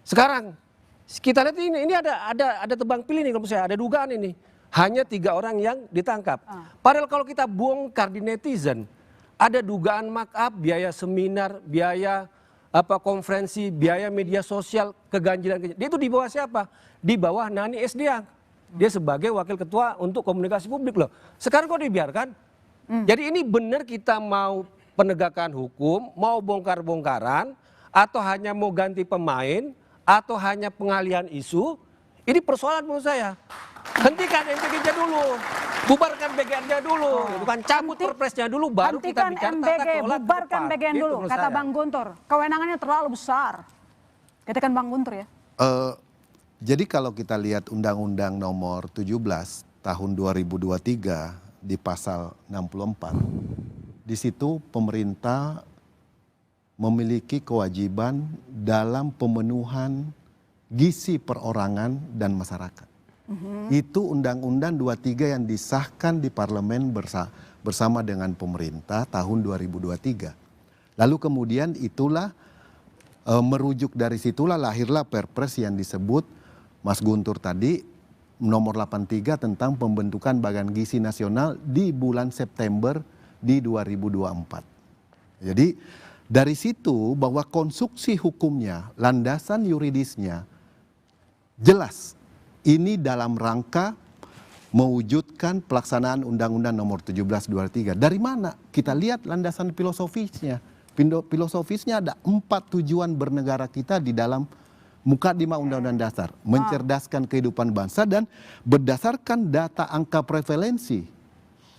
Sekarang kita lihat ini ada tebang pilih nih, kalau saya ada dugaan ini. Hanya 3 orang yang ditangkap. Padahal kalau kita bongkar di netizen, ada dugaan markup, biaya seminar, biaya konferensi, biaya media sosial, keganjilan. Dia itu di bawah siapa? Di bawah Nani Esdiang. Dia sebagai wakil ketua untuk komunikasi publik loh. Sekarang kok dibiarkan? Jadi ini benar kita mau penegakan hukum, mau bongkar-bongkaran, atau hanya mau ganti pemain, atau hanya pengalihan isu, ini persoalan menurut saya. Hentikan MBG-nya dulu, bubarkan BGN-nya dulu, bukan cabut perpresnya dulu, baru kita Hentikan bicara tata MBG, kelola ke bubarkan depan. BGN Gitu dulu, menurut kata saya. Bang Guntur. Kewenangannya terlalu besar. Katakan Bang Guntur ya. Jadi kalau kita lihat Undang-Undang Nomor 17 Tahun 2023 di pasal 64, di situ pemerintah memiliki kewajiban dalam pemenuhan gizi perorangan dan masyarakat. Itu Undang-Undang 23 yang disahkan di parlemen bersama dengan pemerintah tahun 2023. Lalu kemudian itulah merujuk dari situlah lahirlah Perpres yang disebut Mas Guntur tadi nomor 83 tentang pembentukan Badan Gizi Nasional di bulan September di 2024. Jadi dari situ bahwa konstruksi hukumnya, landasan yuridisnya jelas. Ini dalam rangka mewujudkan pelaksanaan Undang-Undang Nomor 17 2023. Dari mana? Kita lihat landasan filosofisnya. Filosofisnya ada 4 tujuan bernegara kita di dalam Mukadimah Undang-Undang Dasar. Mencerdaskan kehidupan bangsa dan berdasarkan data angka prevalensi.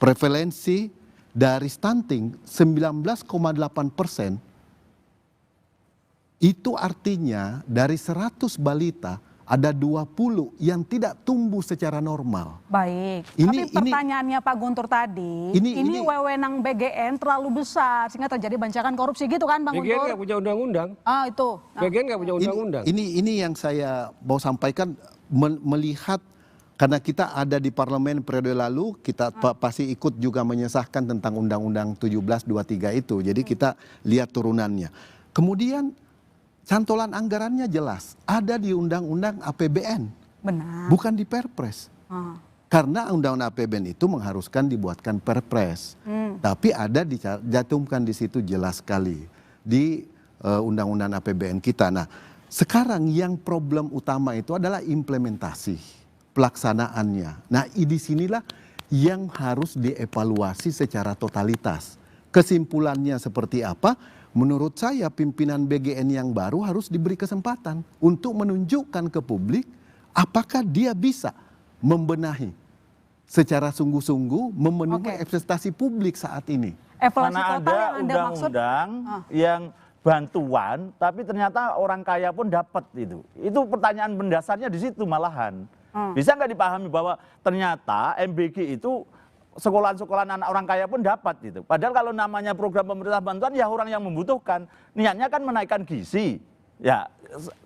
Prevalensi dari stunting 19,8%. Itu artinya dari 100 balita ada 20 yang tidak tumbuh secara normal. Baik, tapi pertanyaannya Pak Guntur tadi, ini wewenang BGN terlalu besar sehingga terjadi bancakan korupsi gitu kan Bang Guntur? BGN nggak punya undang-undang. Itu. BGN nggak punya undang-undang. Ini yang saya mau sampaikan melihat karena kita ada di parlemen periode lalu, kita pasti ikut juga menyesahkan tentang Undang-Undang 1723 itu. Jadi kita lihat turunannya. Kemudian cantolan anggarannya jelas, ada di Undang-Undang APBN. Benar. Bukan di Perpres. Karena Undang-Undang APBN itu mengharuskan dibuatkan Perpres. Tapi ada dijatuhkan di situ jelas sekali di Undang-Undang APBN kita. Nah, sekarang yang problem utama itu adalah implementasi, pelaksanaannya. Nah, di sinilah yang harus dievaluasi secara totalitas. Kesimpulannya seperti apa? Menurut saya pimpinan BGN yang baru harus diberi kesempatan untuk menunjukkan ke publik apakah dia bisa membenahi secara sungguh-sungguh memenuhi ekspektasi publik saat ini. Mana ada undang-undang yang bantuan tapi ternyata orang kaya pun dapat itu. Itu pertanyaan mendasarnya di situ malahan. Bisa nggak dipahami bahwa ternyata MBG itu sekolahan-sekolahan anak orang kaya pun dapat gitu. Padahal kalau namanya program pemerintah bantuan ya orang yang membutuhkan. Niatnya kan menaikkan gizi. Ya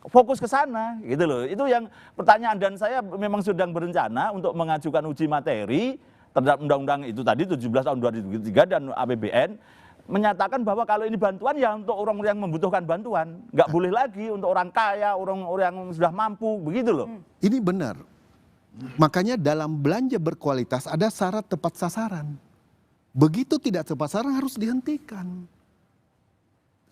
fokus ke sana gitu loh. Itu yang pertanyaan dan saya memang sedang berencana untuk mengajukan uji materi terhadap undang-undang itu tadi 17 tahun 2003 dan APBN menyatakan bahwa kalau ini bantuan ya untuk orang yang membutuhkan bantuan. Nggak boleh lagi untuk orang kaya, orang-orang yang sudah mampu begitu loh. Ini benar. Makanya dalam belanja berkualitas ada syarat tepat sasaran. Begitu tidak tepat sasaran harus dihentikan.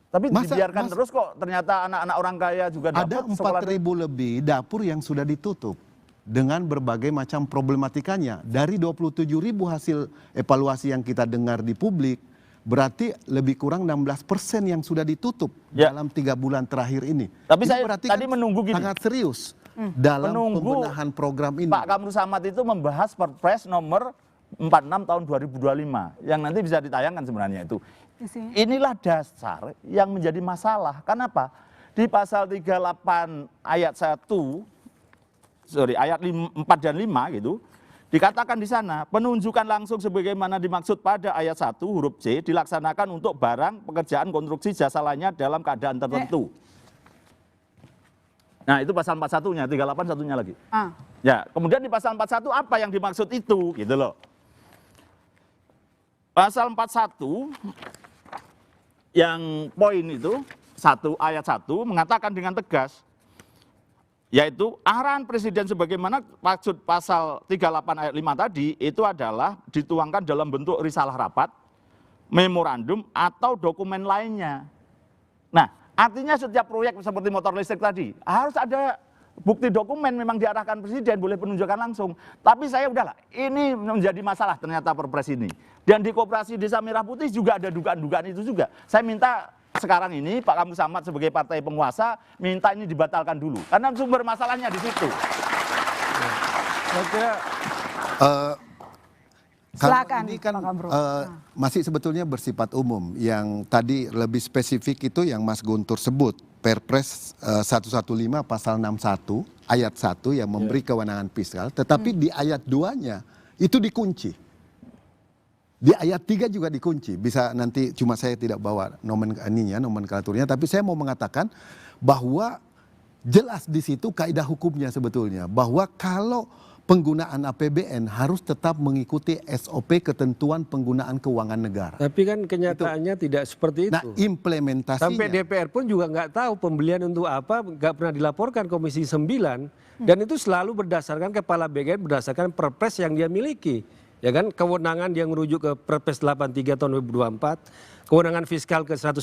Tapi dibiarkan terus kok ternyata anak-anak orang kaya juga dapat. Ada 4.000 lebih dapur yang sudah ditutup dengan berbagai macam problematikanya. Dari 27.000 hasil evaluasi yang kita dengar di publik, berarti lebih kurang 16% yang sudah ditutup dalam 3 bulan terakhir ini. Tapi ini saya tadi menunggu gini. Sangat serius. Dalam pembenahan program ini. Pak Kamru Samad itu membahas Perpres nomor 46 tahun 2025 yang nanti bisa ditayangkan sebenarnya itu. Inilah dasar yang menjadi masalah. Kenapa? Di pasal 38 ayat 4 dan 5 gitu, dikatakan di sana penunjukan langsung sebagaimana dimaksud pada ayat 1 huruf C dilaksanakan untuk barang, pekerjaan, konstruksi, jasa lainnya dalam keadaan tertentu. Nah itu pasal 41-nya, 38 satunya lagi. Ya, kemudian di pasal 41 apa yang dimaksud itu gitu loh. Pasal 41 yang poin itu ayat 1 mengatakan dengan tegas yaitu arahan presiden sebagaimana maksud pasal 38 ayat 5 tadi itu adalah dituangkan dalam bentuk risalah rapat, memorandum atau dokumen lainnya. Nah, artinya setiap proyek seperti motor listrik tadi harus ada bukti dokumen memang diarahkan presiden, boleh penunjukan langsung. Tapi saya udahlah, ini menjadi masalah ternyata Perpres ini. Dan di Koperasi Desa Merah Putih juga ada dugaan-dugaan itu juga. Saya minta sekarang ini Pak Kamru Samad sebagai partai penguasa minta ini dibatalkan dulu karena sumber masalahnya di situ. Saya kira Silakan, ini kan Pak Kamru. masih sebetulnya bersifat umum. Yang tadi lebih spesifik itu yang Mas Guntur sebut, Perpres 115 pasal 61 ayat 1 yang memberi kewenangan fiskal, tetapi di ayat 2-nya itu dikunci. Di ayat 3 juga dikunci. Bisa nanti, cuma saya tidak bawa nomenklaturnya, tapi saya mau mengatakan bahwa jelas di situ kaidah hukumnya sebetulnya, bahwa kalau penggunaan APBN harus tetap mengikuti SOP ketentuan penggunaan keuangan negara. Tapi kan kenyataannya tidak seperti itu. Nah, implementasinya. Sampai DPR pun juga nggak tahu pembelian untuk apa, nggak pernah dilaporkan Komisi 9. Dan itu selalu berdasarkan kepala BKN, berdasarkan perpres yang dia miliki. Ya kan, kewenangan yang merujuk ke Perpres 83 tahun 2024, kewenangan fiskal ke 115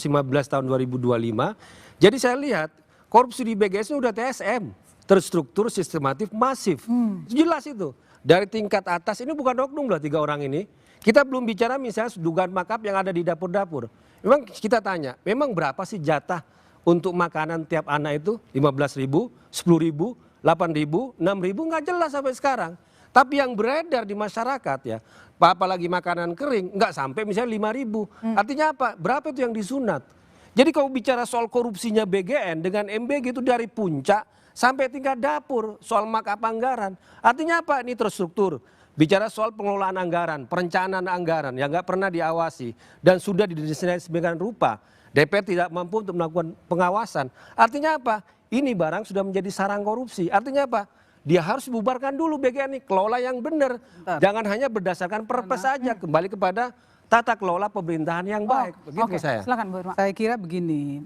tahun 2025. Jadi saya lihat korupsi di BGS itu udah TSM. Terstruktur, sistematif, masif. Jelas itu. Dari tingkat atas, ini bukan oknum lah 3 orang ini. Kita belum bicara misalnya dugaan markup yang ada di dapur-dapur. Memang kita tanya, memang berapa sih jatah untuk makanan tiap anak itu? 15.000, 10.000, 8.000, 6.000, nggak jelas sampai sekarang. Tapi yang beredar di masyarakat ya, apalagi makanan kering, nggak sampai misalnya 5.000. Artinya apa? Berapa itu yang disunat? Jadi kalau bicara soal korupsinya BGN dengan MBG itu dari puncak sampai tingkat dapur soal markup anggaran. Artinya apa? Ini terstruktur. Bicara soal pengelolaan anggaran, perencanaan anggaran yang nggak pernah diawasi dan sudah didesain sedemikian rupa. DPR tidak mampu untuk melakukan pengawasan. Artinya apa? Ini barang sudah menjadi sarang korupsi. Artinya apa? Dia harus bubarkan dulu BGN ini, kelola yang benar. Jangan hanya berdasarkan perpres saja, kembali kepada tata kelola pemerintahan yang baik. Begitu saya. Silakan Bu Irma. Saya kira begini,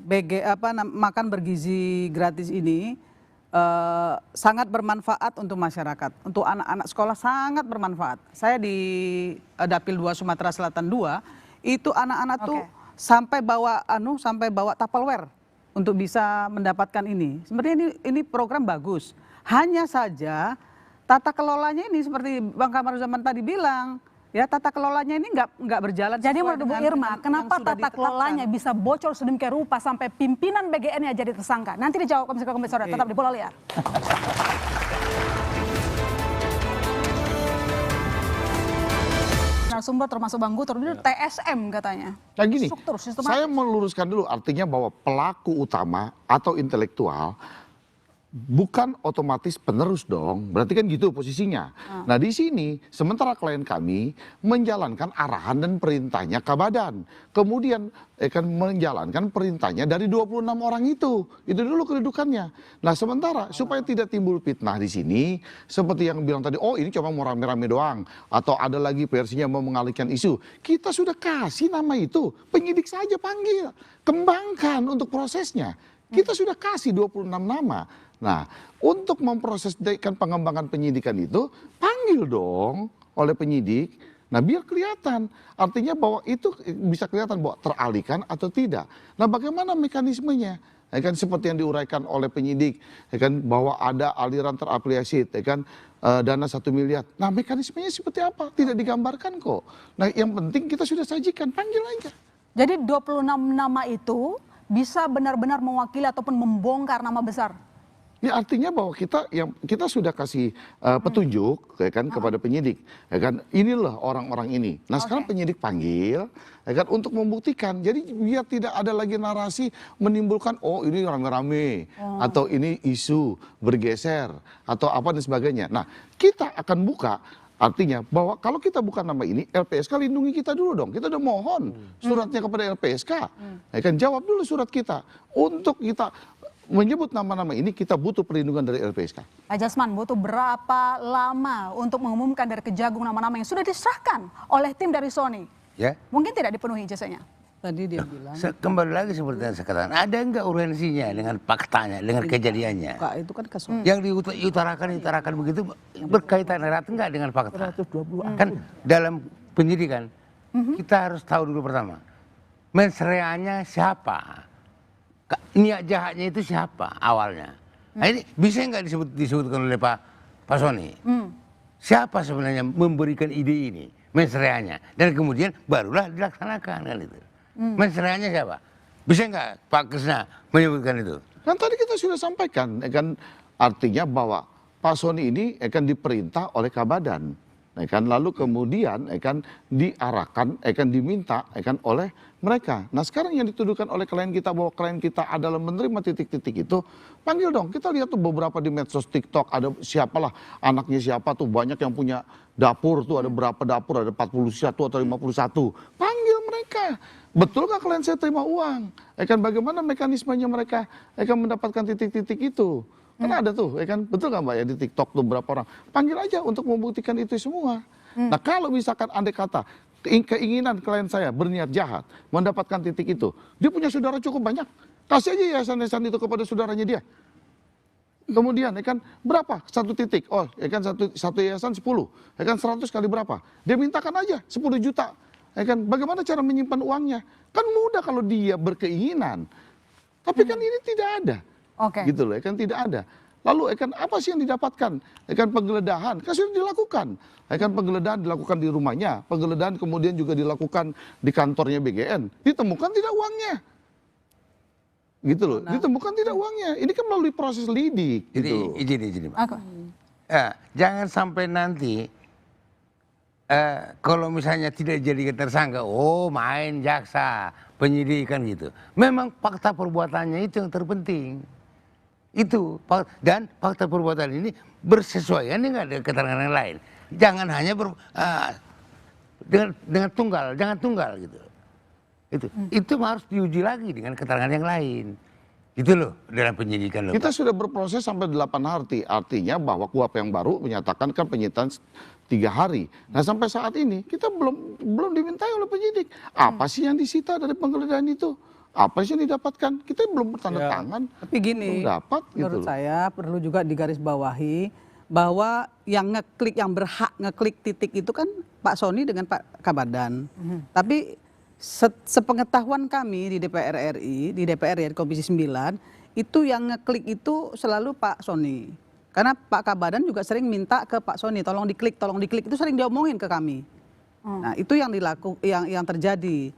makan bergizi gratis ini sangat bermanfaat untuk masyarakat, untuk anak-anak sekolah sangat bermanfaat. Saya di Dapil 2 Sumatera Selatan 2 itu anak-anak tuh sampai bawa Tupperware untuk bisa mendapatkan ini. Sebenarnya ini program bagus. Hanya saja tata kelolanya ini seperti Bang Kamru Samad tadi bilang, ya tata kelolanya ini nggak berjalan. Jadi menurut Bu Irma, kenapa tata kelolanya bisa bocor sedemikian rupa sampai pimpinan BGN-nya jadi tersangka? Nanti dijawab Komisi Saudara, tetap di Bola Liar. Narasumber termasuk Bang Guntur, itu TSM katanya. Nah gini, Struktur, sistematis. saya meluruskan dulu artinya bahwa pelaku utama atau intelektual bukan otomatis penerus dong, berarti kan gitu posisinya. Nah di sini sementara klien kami menjalankan arahan dan perintahnya Kabadan, kemudian akan menjalankan perintahnya dari 26 orang itu dulu kedudukannya. Nah sementara supaya tidak timbul fitnah di sini, seperti yang bilang tadi, oh ini cuma mau rame-rame doang, atau ada lagi versinya mau mengalihkan isu, kita sudah kasih nama itu, penyidik saja panggil, kembangkan untuk prosesnya. Kita sudah kasih 26 nama. Nah, untuk memproseskan pengembangan penyidikan itu, panggil dong oleh penyidik. Nah, biar kelihatan. Artinya bahwa itu bisa kelihatan bahwa teralihkan atau tidak. Nah, bagaimana mekanismenya? Ya kan seperti yang diuraikan oleh penyidik, ya kan bahwa ada aliran terafiliasi, ya kan dana 1 miliar. Nah, mekanismenya seperti apa? Tidak digambarkan kok. Nah, yang penting kita sudah sajikan, panggil aja. Jadi 26 nama itu bisa benar-benar mewakili ataupun membongkar nama besar. Ya artinya bahwa kita sudah kasih petunjuk ya kan kepada penyidik, ya kan inilah orang-orang ini. Nah sekarang penyidik panggil, ya kan untuk membuktikan. Jadi biar tidak ada lagi narasi menimbulkan oh ini rame-rame atau ini isu bergeser atau apa dan sebagainya. Nah kita akan buka. Artinya bahwa kalau kita bukan nama ini, LPSK lindungi kita dulu dong. Kita udah mohon suratnya kepada LPSK. Ya kan jawab dulu surat kita. Untuk kita menyebut nama-nama ini kita butuh perlindungan dari LPSK. Pak Jasman, butuh berapa lama untuk mengumumkan dari Kejagung nama-nama yang sudah diserahkan oleh tim dari Sony? Ya. Mungkin tidak dipenuhi jasanya. Tadi dia bilang. Kembali lagi seperti yang saya katakan, ada enggak urgensinya dengan faktanya, dengan kejadiannya? Itu kan kasus. Yang diutarakan begitu berkaitan erat enggak dengan fakta? Kan dalam penyidikan kita harus tahu dulu pertama, mensreanya siapa? Niat jahatnya itu siapa awalnya? Nah ini bisa enggak disebutkan oleh Pak Sony? Siapa sebenarnya memberikan ide ini, mensreanya? Dan kemudian barulah dilaksanakan kan itu. Mensreanya siapa? Bisa nggak Pak Krisna menyebutkan itu? Kan tadi kita sudah sampaikan, kan artinya bahwa Pak Sony ini akan diperintah oleh Kabadan, kan lalu kemudian akan diarahkan, akan diminta, kan oleh mereka. Nah sekarang yang dituduhkan oleh klien kita bahwa klien kita adalah menerima titik-titik itu, panggil dong. Kita lihat tuh beberapa di medsos TikTok, ada siapalah anaknya siapa tuh, banyak yang punya dapur tuh, ada berapa dapur, ada 41 atau 51. Panggil mereka. Betulkah klien saya terima uang? Kan bagaimana mekanismenya mereka akan mendapatkan titik-titik itu? Kan ada tuh, kan betul nggak Mbak ya di TikTok tuh berapa orang? Panggil aja untuk membuktikan itu semua. Nah kalau misalkan andai kata keinginan klien saya berniat jahat mendapatkan titik itu, dia punya saudara cukup banyak, kasih aja yayasan-yayasan itu kepada saudaranya dia. Kemudian kan berapa satu titik? Oh kan satu yayasan 10, kan 100 kali berapa? Dia mintakan aja 10 juta. Kan bagaimana cara menyimpan uangnya? Kan mudah kalau dia berkeinginan. Tapi kan ini tidak ada. Gitu loh, kan tidak ada. Lalu kan apa sih yang didapatkan? Kan penggeledahan, kan sudah dilakukan. Kan penggeledahan dilakukan di rumahnya, penggeledahan kemudian juga dilakukan di kantornya BGN. Ditemukan tidak uangnya. Gitu loh, ditemukan tidak uangnya. Ini kan melalui proses lidik. Gitu. Izin Pak. Jangan sampai nanti kalau misalnya tidak jadi tersangka, main jaksa, penyidikan gitu. Memang fakta perbuatannya itu yang terpenting. Itu, dan fakta perbuatan ini bersesuaian dengan keterangan yang lain. Jangan hanya dengan tunggal, jangan tunggal gitu. Itu harus diuji lagi dengan keterangan yang lain. Itu loh dalam penyidikan. Kita sudah berproses sampai 8 hari, artinya bahwa KUHP yang baru menyatakan kan penyitaan 3 hari. Nah sampai saat ini kita belum dimintai oleh penyidik. Apa sih yang disita dari penggeledahan itu? Apa sih yang didapatkan? Kita belum bertanda tangan. Tapi gini, dapat, menurut gitu saya perlu juga digarisbawahi bahwa yang ngeklik, yang berhak ngeklik titik itu kan Pak Sony dengan Pak Kabadan. Tapi sepengetahuan kami di DPR RI, di DPR di Komisi 9, itu yang ngeklik itu selalu Pak Sony. Karena Pak Kabadan juga sering minta ke Pak Sony, tolong diklik, itu sering diomongin ke kami. Nah itu yang terjadi.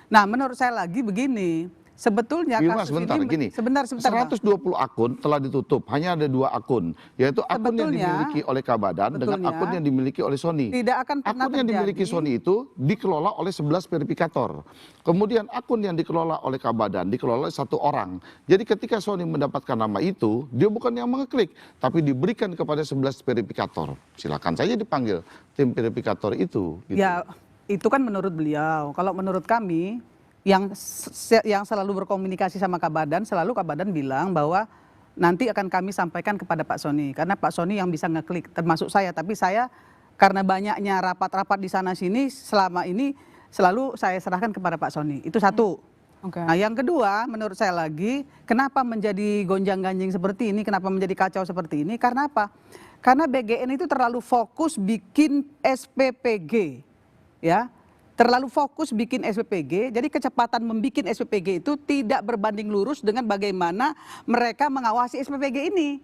Nah menurut saya lagi begini, sebetulnya kasus ini sebentar 120 akun telah ditutup, hanya ada 2 akun, yaitu akun yang dimiliki oleh Kabadan dengan akun yang dimiliki oleh Sony. Tidak akan pernah akun yang dimiliki Sony itu dikelola oleh 11 verifikator. Kemudian akun yang dikelola oleh Kabadan dikelola oleh 1 orang. Jadi ketika Sony mendapatkan nama itu, dia bukan yang mengeklik, tapi diberikan kepada 11 verifikator. Silakan saja dipanggil tim verifikator itu. Gitu. Ya itu kan menurut beliau. Kalau menurut kami yang selalu berkomunikasi sama Kabadan, selalu Kabadan bilang bahwa nanti akan kami sampaikan kepada Pak Sony. Karena Pak Sony yang bisa ngeklik, termasuk saya. Tapi saya karena banyaknya rapat-rapat di sana sini, selama ini selalu saya serahkan kepada Pak Sony. Itu satu. Nah yang kedua menurut saya lagi, kenapa menjadi gonjang-ganjing seperti ini, kenapa menjadi kacau seperti ini, karena apa? Karena BGN itu terlalu fokus bikin SPPG. Ya, terlalu fokus bikin SPPG, jadi kecepatan membikin SPPG itu tidak berbanding lurus dengan bagaimana mereka mengawasi SPPG ini.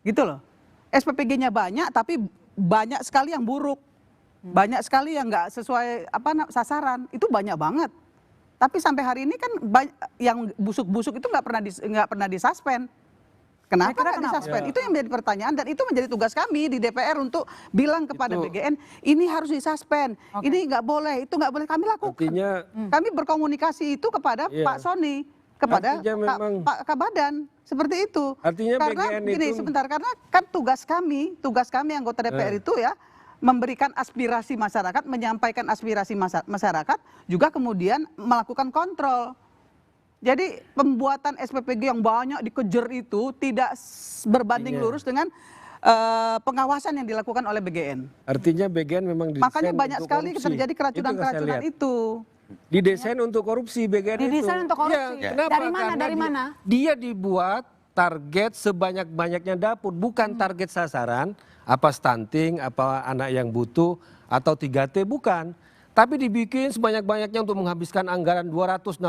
Gitu loh. SPPG-nya banyak, tapi banyak sekali yang buruk, banyak sekali yang nggak sesuai sasaran, itu banyak banget. Tapi sampai hari ini kan yang busuk-busuk itu nggak pernah disuspend. Kenapa nggak disuspend? Itu yang menjadi pertanyaan dan itu menjadi tugas kami di DPR untuk bilang kepada BGN, ini harus disuspend, ini nggak boleh, itu nggak boleh. Kami lakukan. Kami berkomunikasi itu kepada Pak Sony, kepada Pak Kabadan, seperti itu. Karena gini sebentar, karena kan tugas kami anggota DPR itu ya memberikan aspirasi masyarakat, menyampaikan aspirasi masyarakat, juga kemudian melakukan kontrol. Jadi pembuatan SPPG yang banyak dikejar itu tidak berbanding lurus dengan pengawasan yang dilakukan oleh BGN. Artinya BGN memang didesain makanya banyak sekali terjadi keracunan-keracunan itu. Didesain untuk korupsi BGN itu. Didesain untuk korupsi. Ya, kenapa? Dari mana? Karena dari mana? Dia dibuat target sebanyak-banyaknya dapur, bukan target sasaran apa stunting, apa anak yang butuh atau 3T, bukan. Tapi dibikin sebanyak-banyaknya untuk menghabiskan anggaran 268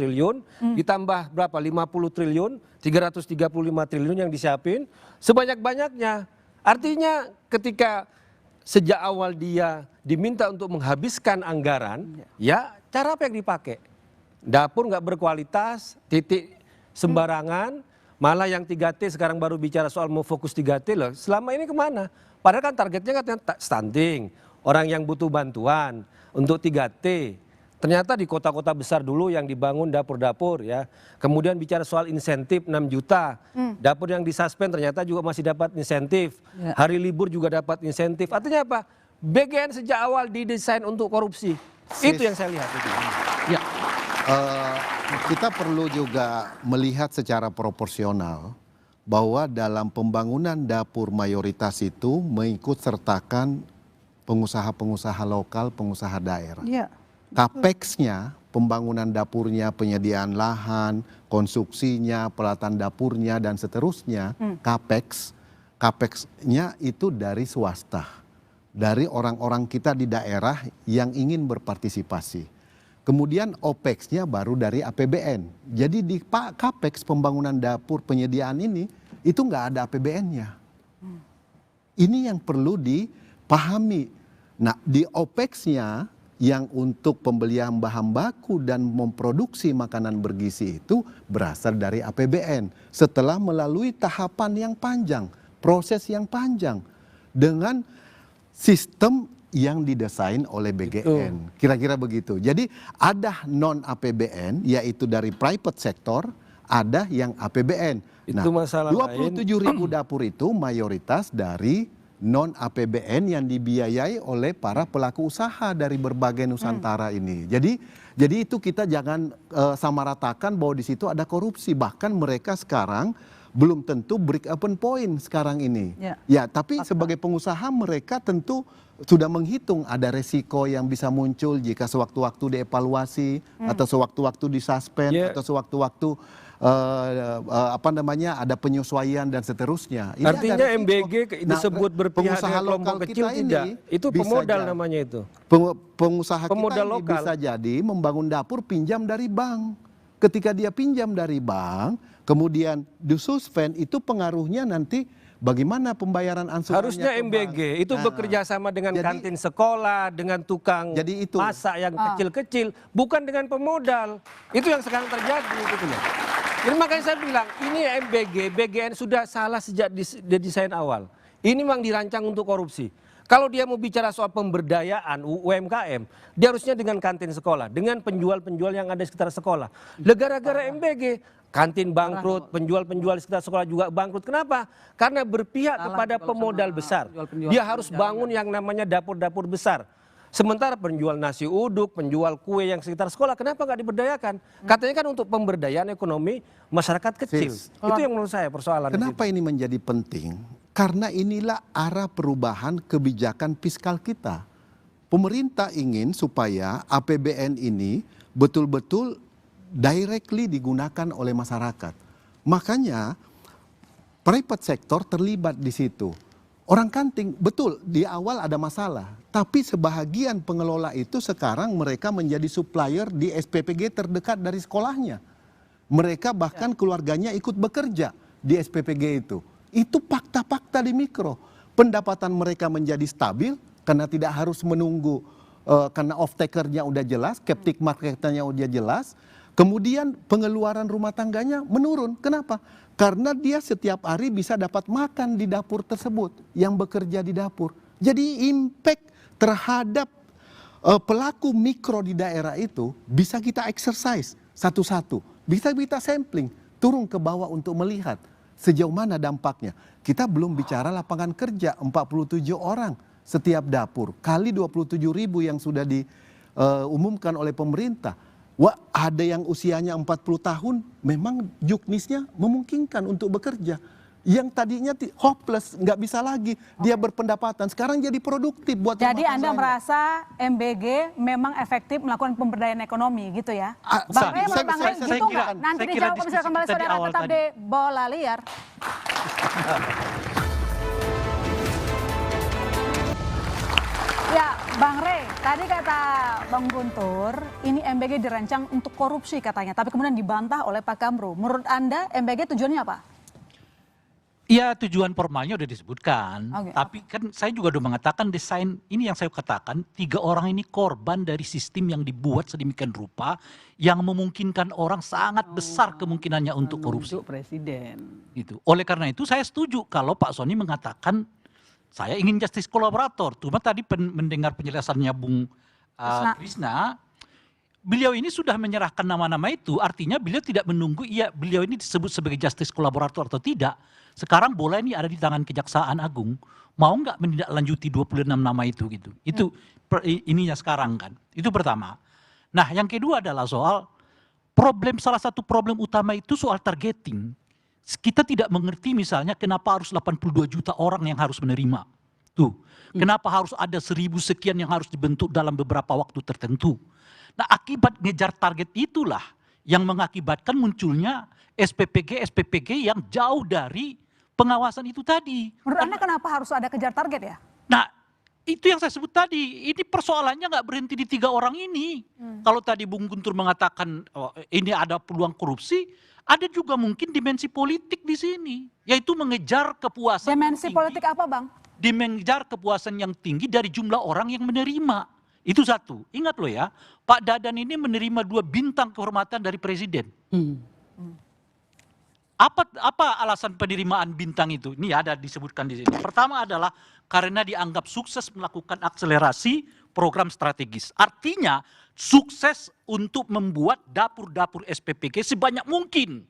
triliun, ditambah berapa? 50 triliun, 335 triliun yang disiapin, sebanyak-banyaknya. Artinya ketika sejak awal dia diminta untuk menghabiskan anggaran, ya cara apa yang dipakai? Dapur nggak berkualitas, titik sembarangan, malah yang 3T sekarang baru bicara soal mau fokus 3T loh. Selama ini kemana? Padahal kan targetnya katanya stunting, orang yang butuh bantuan untuk 3T. Ternyata di kota-kota besar dulu yang dibangun dapur-dapur ya. Kemudian bicara soal insentif 6 juta. Dapur yang disuspend ternyata juga masih dapat insentif. Hari libur juga dapat insentif. Artinya apa? BGN sejak awal didesain untuk korupsi. Itu yang saya lihat. Ya. Kita perlu juga melihat secara proporsional bahwa dalam pembangunan dapur mayoritas itu mengikut sertakan pengusaha-pengusaha lokal, pengusaha daerah. Iya. Capex-nya, pembangunan dapurnya, penyediaan lahan, konstruksinya, peralatan dapurnya, dan seterusnya, Capex-nya itu dari swasta, dari orang-orang kita di daerah yang ingin berpartisipasi. Kemudian OPEX-nya baru dari APBN. Jadi di Capex pembangunan dapur penyediaan ini, itu nggak ada APBN-nya. Ini yang perlu dipahami. Nah, di OPEX-nya, yang untuk pembelian bahan baku dan memproduksi makanan bergizi itu berasal dari APBN. Setelah melalui tahapan yang panjang, proses yang panjang, dengan sistem yang didesain oleh BGN. Kira-kira begitu. Jadi ada non-APBN, yaitu dari private sector, ada yang APBN. Itu masalah 27.000 dapur itu mayoritas dari non-APBN yang dibiayai oleh para pelaku usaha dari berbagai Nusantara ini. Jadi itu kita jangan samaratakan bahwa di situ ada korupsi. Bahkan mereka sekarang belum tentu break even point sekarang ini. Ya, tapi sebagai pengusaha mereka tentu sudah menghitung ada resiko yang bisa muncul jika sewaktu-waktu dievaluasi atau sewaktu-waktu disuspend atau sewaktu-waktu ada penyesuaian dan seterusnya. Ini artinya MBG disebut berpihak dengan kelompok kecil tidak. Itu pemodal namanya itu. Pengusaha kita ini bisa jadi membangun dapur pinjam dari bank. Ketika dia pinjam dari bank, kemudian disuspend, itu pengaruhnya nanti bagaimana pembayaran angsurannya. Harusnya MBG itu bekerja sama dengan kantin sekolah, dengan tukang masak yang kecil-kecil, bukan dengan pemodal. Itu yang sekarang terjadi gitu loh. Jadi makanya saya bilang ini MBG, BGN sudah salah sejak desain awal. Ini memang dirancang untuk korupsi. Kalau dia mau bicara soal pemberdayaan UMKM, dia harusnya dengan kantin sekolah, dengan penjual-penjual yang ada di sekitar sekolah. Gara-gara MBG, kantin bangkrut, penjual-penjual di sekitar sekolah juga bangkrut. Kenapa? Karena berpihak kepada pemodal besar. Dia harus bangun yang namanya dapur-dapur besar. Sementara penjual nasi uduk, penjual kue yang sekitar sekolah, kenapa nggak diberdayakan? Katanya kan untuk pemberdayaan ekonomi masyarakat kecil. Itu yang menurut saya persoalan. Kenapa ini menjadi penting? Karena inilah arah perubahan kebijakan fiskal kita. Pemerintah ingin supaya APBN ini betul-betul directly digunakan oleh masyarakat. Makanya private sector terlibat di situ. Orang kanting, betul di awal ada masalah. Tapi sebahagian pengelola itu sekarang mereka menjadi supplier di SPPG terdekat dari sekolahnya. Mereka bahkan keluarganya ikut bekerja di SPPG itu. Itu fakta-fakta di mikro. Pendapatan mereka menjadi stabil karena tidak harus menunggu karena off-takernya udah jelas, captive marketnya udah jelas. Kemudian pengeluaran rumah tangganya menurun. Kenapa? Karena dia setiap hari bisa dapat makan di dapur tersebut yang bekerja di dapur. Jadi impact terhadap pelaku mikro di daerah itu bisa kita exercise satu-satu. Bisa kita sampling, turun ke bawah untuk melihat sejauh mana dampaknya. Kita belum bicara lapangan kerja, 47 orang setiap dapur. Kali 27.000 yang sudah diumumkan oleh pemerintah. Wah, ada yang usianya 40 tahun, memang juknisnya memungkinkan untuk bekerja. Yang tadinya hopeless, nggak bisa lagi, dia berpendapatan, sekarang jadi produktif buat rumah Jadi Anda tangganya. merasa MBG memang efektif melakukan pemberdayaan ekonomi gitu ya? Bang Rey, menurut Bang Rey gitu nggak? Nanti dijawab bisa kembali saudara tetap di Bola Liar. Ya, Bang Rey, tadi kata Bang Guntur, ini MBG dirancang untuk korupsi katanya, tapi kemudian dibantah oleh Pak Kamru. Menurut Anda MBG tujuannya apa? Iya, tujuan formalnya udah disebutkan. Tapi kan saya juga udah mengatakan desain ini yang saya katakan 3 orang ini korban dari sistem yang dibuat sedemikian rupa yang memungkinkan orang sangat besar kemungkinannya untuk korupsi. Untuk presiden. Gitu. Oleh karena itu saya setuju kalau Pak Soni mengatakan saya ingin justice kolaborator. Cuma tadi mendengar penjelasannya Bung Krisna, beliau ini sudah menyerahkan nama-nama itu, artinya beliau tidak menunggu beliau ini disebut sebagai justice kolaborator atau tidak. Sekarang bola ini ada di tangan Kejaksaan Agung. Mau nggak menindaklanjuti 26 nama itu gitu. Itu ininya sekarang kan. Itu pertama. Nah, yang kedua adalah soal salah satu problem utama itu soal targeting. Kita tidak mengerti misalnya kenapa harus 82 juta orang yang harus menerima. Tuh. Kenapa harus ada 1000 sekian yang harus dibentuk dalam beberapa waktu tertentu. Nah, akibat ngejar target itulah yang mengakibatkan munculnya SPPG yang jauh dari pengawasan itu tadi. Menurut Anda kenapa harus ada kejar target ya? Nah, itu yang saya sebut tadi. Ini persoalannya nggak berhenti di 3 orang ini. Kalau tadi Bung Guntur mengatakan ini ada peluang korupsi, ada juga mungkin dimensi politik di sini, yaitu mengejar kepuasan. Dimensi politik apa, Bang? Mengejar kepuasan yang tinggi dari jumlah orang yang menerima. Itu satu. Ingat loh ya, Pak Dadan ini menerima 2 bintang kehormatan dari Presiden. Apa alasan penerimaan bintang itu? Ini ada disebutkan di sini. Pertama adalah karena dianggap sukses melakukan akselerasi program strategis. Artinya sukses untuk membuat dapur-dapur SPPG sebanyak mungkin.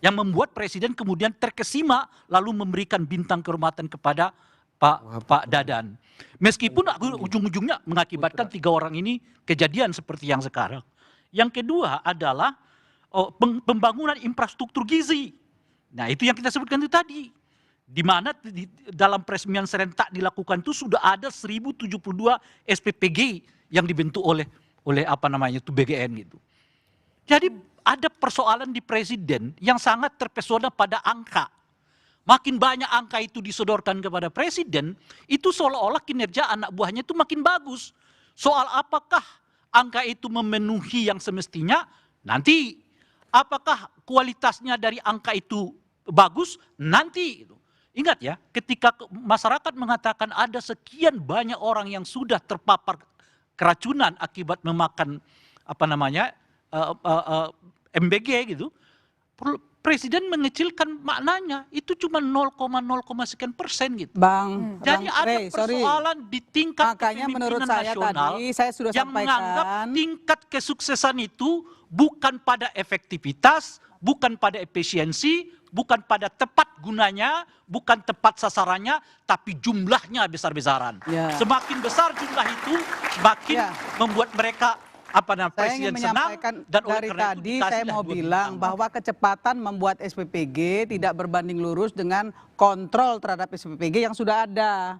Yang membuat Presiden kemudian terkesima lalu memberikan bintang kehormatan kepada Pak Dadan. Meskipun ujung-ujungnya mengakibatkan 3 orang ini kejadian seperti yang sekarang. Yang kedua adalah pembangunan infrastruktur gizi. Nah, itu yang kita sebutkan itu tadi. Di mana dalam peresmian serentak dilakukan itu sudah ada 1072 SPPG yang dibentuk oleh BGN gitu. Jadi ada persoalan di Presiden yang sangat terpesona pada angka. Makin banyak angka itu disodorkan kepada Presiden, itu seolah-olah kinerja anak buahnya itu makin bagus. Soal apakah angka itu memenuhi yang semestinya, nanti apakah kualitasnya dari angka itu bagus, nanti. Ingat ya, ketika masyarakat mengatakan ada sekian banyak orang yang sudah terpapar keracunan akibat memakan MBG gitu, Presiden mengecilkan maknanya, itu cuma 0,0 sekian persen gitu. Bang, jadi ada persoalan di tingkat menurut kepemimpinan saya nasional tadi, saya sudah yang menganggap tingkat kesuksesan itu bukan pada efektivitas, bukan pada efisiensi, bukan pada tepat gunanya, bukan tepat sasarannya, tapi jumlahnya besar-besaran. Semakin besar jumlah itu, semakin membuat mereka saya ingin menyampaikan dari tadi saya mau bilang bahwa kecepatan membuat SPPG tidak berbanding lurus dengan kontrol terhadap SPPG yang sudah ada.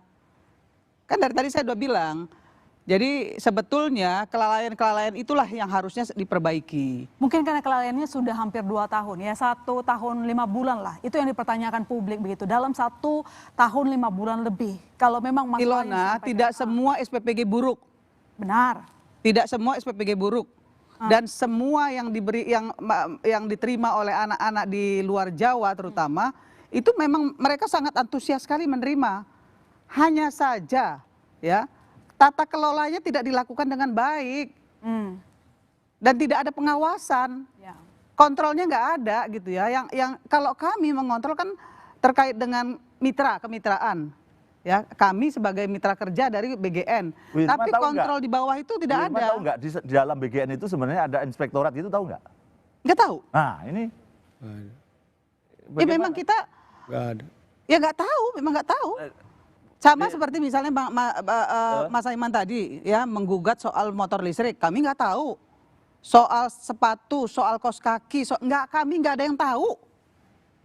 Kan dari tadi saya sudah bilang. Jadi sebetulnya kelalaian-kelalaian itulah yang harusnya diperbaiki. Mungkin karena kelalaiannya sudah hampir 2 tahun ya, 1 tahun 5 bulan lah. Itu yang dipertanyakan publik begitu. Dalam 1 tahun 5 bulan lebih. Kalau memang masalah Ilona, tidak semua SPPG buruk. Benar. Tidak semua SPPG buruk. Dan semua yang diterima oleh anak-anak di luar Jawa terutama, itu memang mereka sangat antusias sekali menerima. Hanya saja ya, tata kelolanya tidak dilakukan dengan baik. Dan tidak ada pengawasan. Kontrolnya nggak ada gitu ya. Yang kalau kami mengontrol kan terkait dengan kemitraan. Ya, kami sebagai mitra kerja dari BGN. Tapi kontrol di bawah itu tidak ada. Tahu nggak di dalam BGN itu sebenarnya ada inspektorat itu, tahu nggak? Nggak tahu. Nah ini. Ya memang kita. Nggak ada. Ya nggak tahu, memang nggak tahu. Sama seperti misalnya Mas Aiman tadi ya menggugat soal motor listrik, kami nggak tahu. Soal sepatu, soal kaos kaki, kami nggak ada yang tahu.